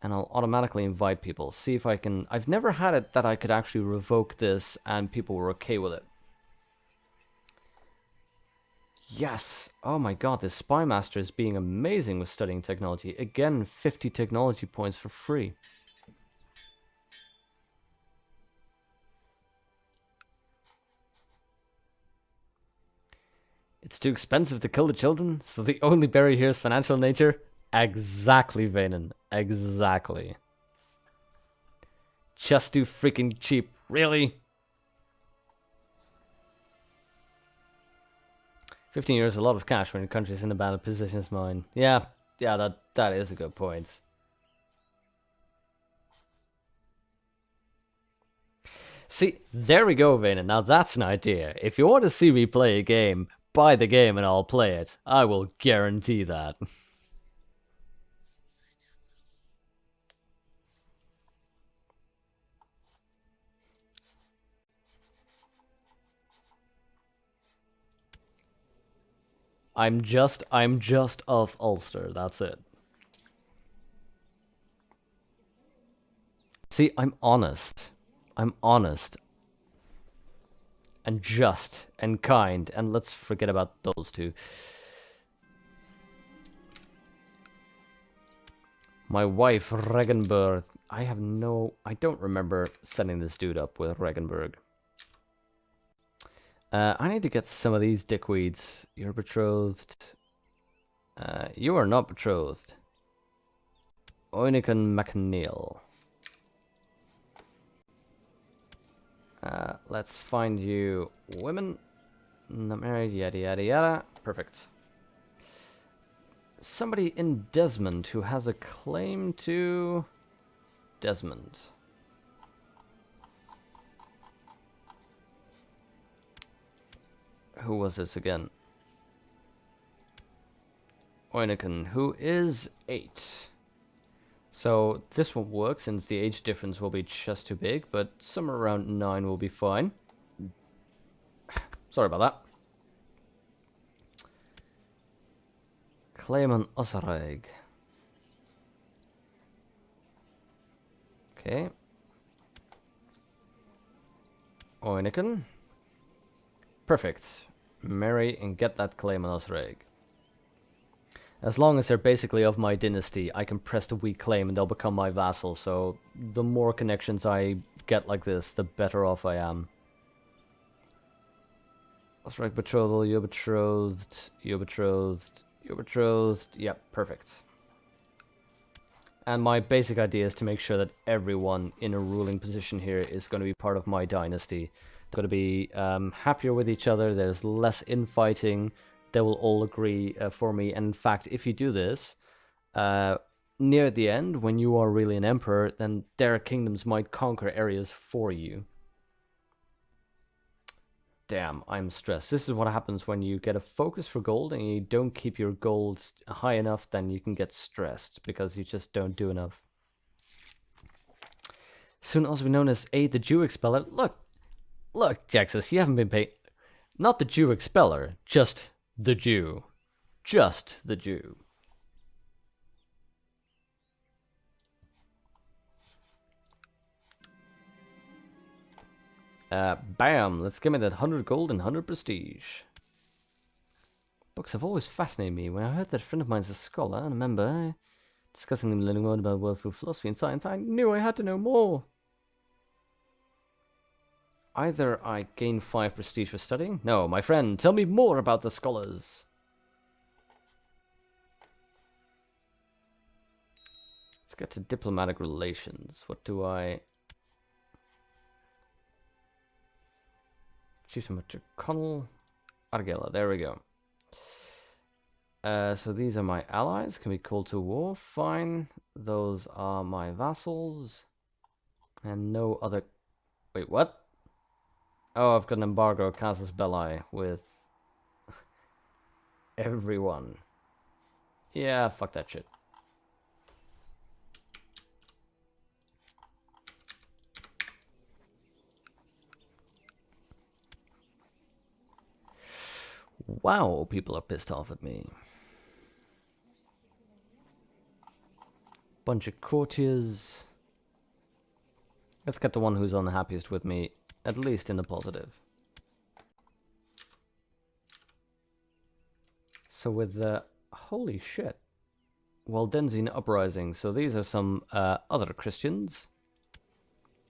And I'll automatically invite people. See if I can... I've never had it that I could actually revoke this and people were okay with it. Yes! Oh my god, this Spy Master is being amazing with studying technology. Again, 50 technology points for free. It's too expensive to kill the children, so the only barrier here is financial nature? Exactly, Vanen. Exactly. Just too freaking cheap. Really? 15 years is a lot of cash when your country's in a bad position as mine. Yeah, that is a good point. See, there we go, Vanen. Now that's an idea. If you want to see me play a game, buy the game and I'll play it. I will guarantee that. I'm just of Ulster, that's it. See, I'm honest. I'm honest. And just and kind. And let's forget about those two. My wife, Regenberg. I don't remember setting this dude up with Regenberg. I need to get some of these dickweeds. You're betrothed. You are not betrothed. Oinican McNeil. Let's find you women. Not married, yada yada yada. Perfect. Somebody in Desmond who has a claim to Desmond. Who was this again? Oinican, who is 8. So this won't work since the age difference will be just too big, but somewhere around 9 will be fine. Sorry about that. Claim on Osreg. Okay. Oinican. Perfect. Marry and get that claim on Osreg. As long as they're basically of my dynasty, I can press the weak claim and they'll become my vassal, so the more connections I get like this, the better off I am. Osreg betrothal, you're betrothed, you're betrothed, you're betrothed. Yep, perfect. And my basic idea is to make sure that everyone in a ruling position here is going to be part of my dynasty. They're going to be happier with each other, there's less infighting. They will all agree for me. And in fact, if you do this, near the end, when you are really an emperor, then their kingdoms might conquer areas for you. Damn, I'm stressed. This is what happens when you get a focus for gold and you don't keep your gold high enough, then you can get stressed because you just don't do enough. Soon also be known as A, the Jew Expeller. Look, Jaxus, you haven't been paid. Not the Jew Expeller, just the Jew. Just the Jew. Bam! Let's give me that 100 gold and 100 prestige. Books have always fascinated me. When I heard that a friend of mine is a scholar, and a member, discussing them learning more about world through philosophy and science, I knew I had to know more. either I gain 5 prestige for studying. No, my friend, tell me more about the scholars. Let's get to diplomatic relations. What do I... Chieftain Connell, Argela, there we go. So these are my allies, can be called to war, fine. Those are my vassals. And no other... Wait, what? Oh, I've got an embargo, casus belli, with everyone. Yeah, fuck that shit. Wow, people are pissed off at me. Bunch of courtiers. Let's get the one who's unhappiest with me, at least in the positive. So with the... Holy shit. Waldensian uprising. So these are some other Christians.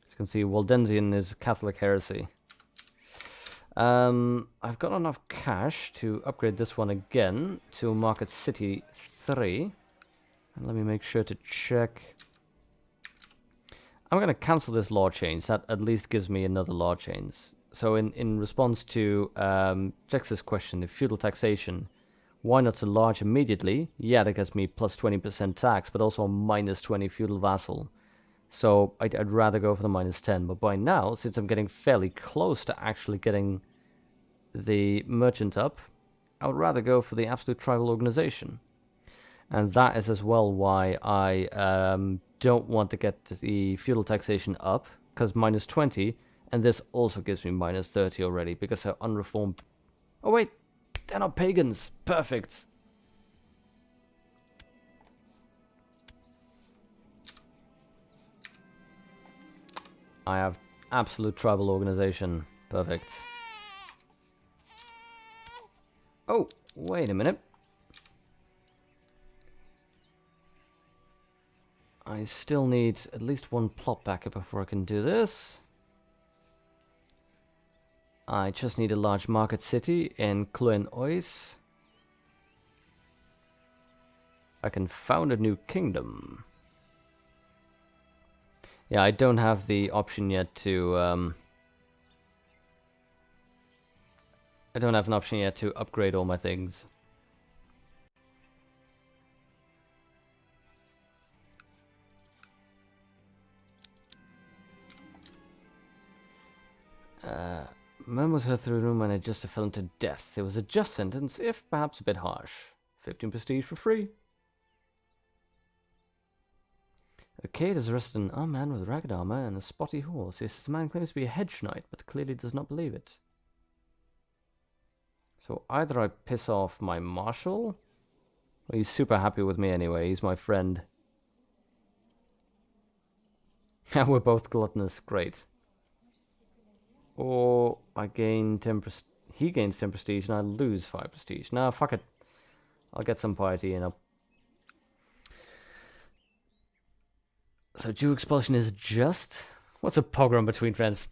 As you can see, Waldensian is Catholic heresy. I've got enough cash to upgrade this one again to Market City 3. And let me make sure to check. I'm going to cancel this law change. That at least gives me another law change. So in response to Jex's question, the feudal taxation, why not to large immediately? Yeah, that gets me plus 20% tax, but also minus 20 feudal vassal. So I'd rather go for the minus 10. But by now, since I'm getting fairly close to actually getting the merchant up, I would rather go for the absolute tribal organization. And that is as well why I don't want to get the feudal taxation up, because minus 20, and this also gives me minus 30 already, because they're unreformed. Oh wait, they're not pagans. Perfect. I have absolute tribal organization. Perfect. Oh, wait a minute. I still need at least one plot backup before I can do this. I just need a large market city in Cluen-Ois. I can found a new kingdom. Yeah, I don't have the option yet to... I don't have an option yet to upgrade all my things. Man was heard through the room when they just fell into death. It was a just sentence, if perhaps a bit harsh. 15 prestige for free. Okay, there's arrested an armed man with ragged armor and a spotty horse. Yes, this man claims to be a hedge knight, but clearly does not believe it. So either I piss off my marshal, or he's super happy with me anyway. He's my friend. And we're both gluttonous. Great. Or I gain 10 prestige. He gains 10 prestige and I lose 5 prestige. Nah, fuck it. I'll get some piety and I'll... So Jew expulsion is just? What's a pogrom between friends?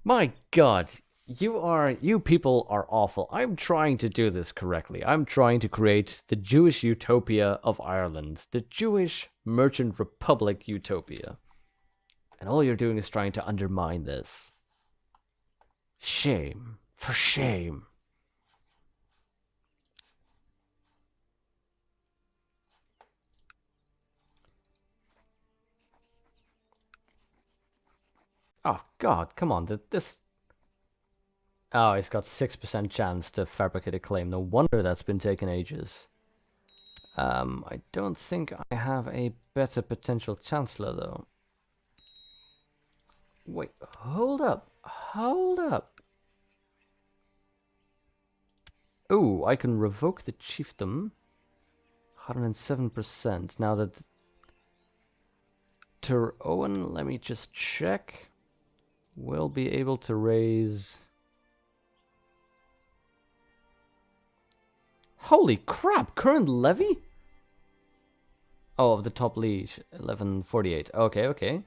My god, you people are awful. I'm trying to do this correctly. I'm trying to create the Jewish utopia of Ireland. The Jewish Merchant Republic utopia. And all you're doing is trying to undermine this. Shame. For shame. Oh god, come on, this... Oh, he's got 6% chance to fabricate a claim. No wonder that's been taking ages. I don't think I have a better potential chancellor, though. Wait, hold up. Hold up. Oh, I can revoke the chiefdom. 107%. Now that... Tur Owen, let me just check. We'll be able to raise... Holy crap! Current levy? Oh, of the top liege. 1148. Okay, okay.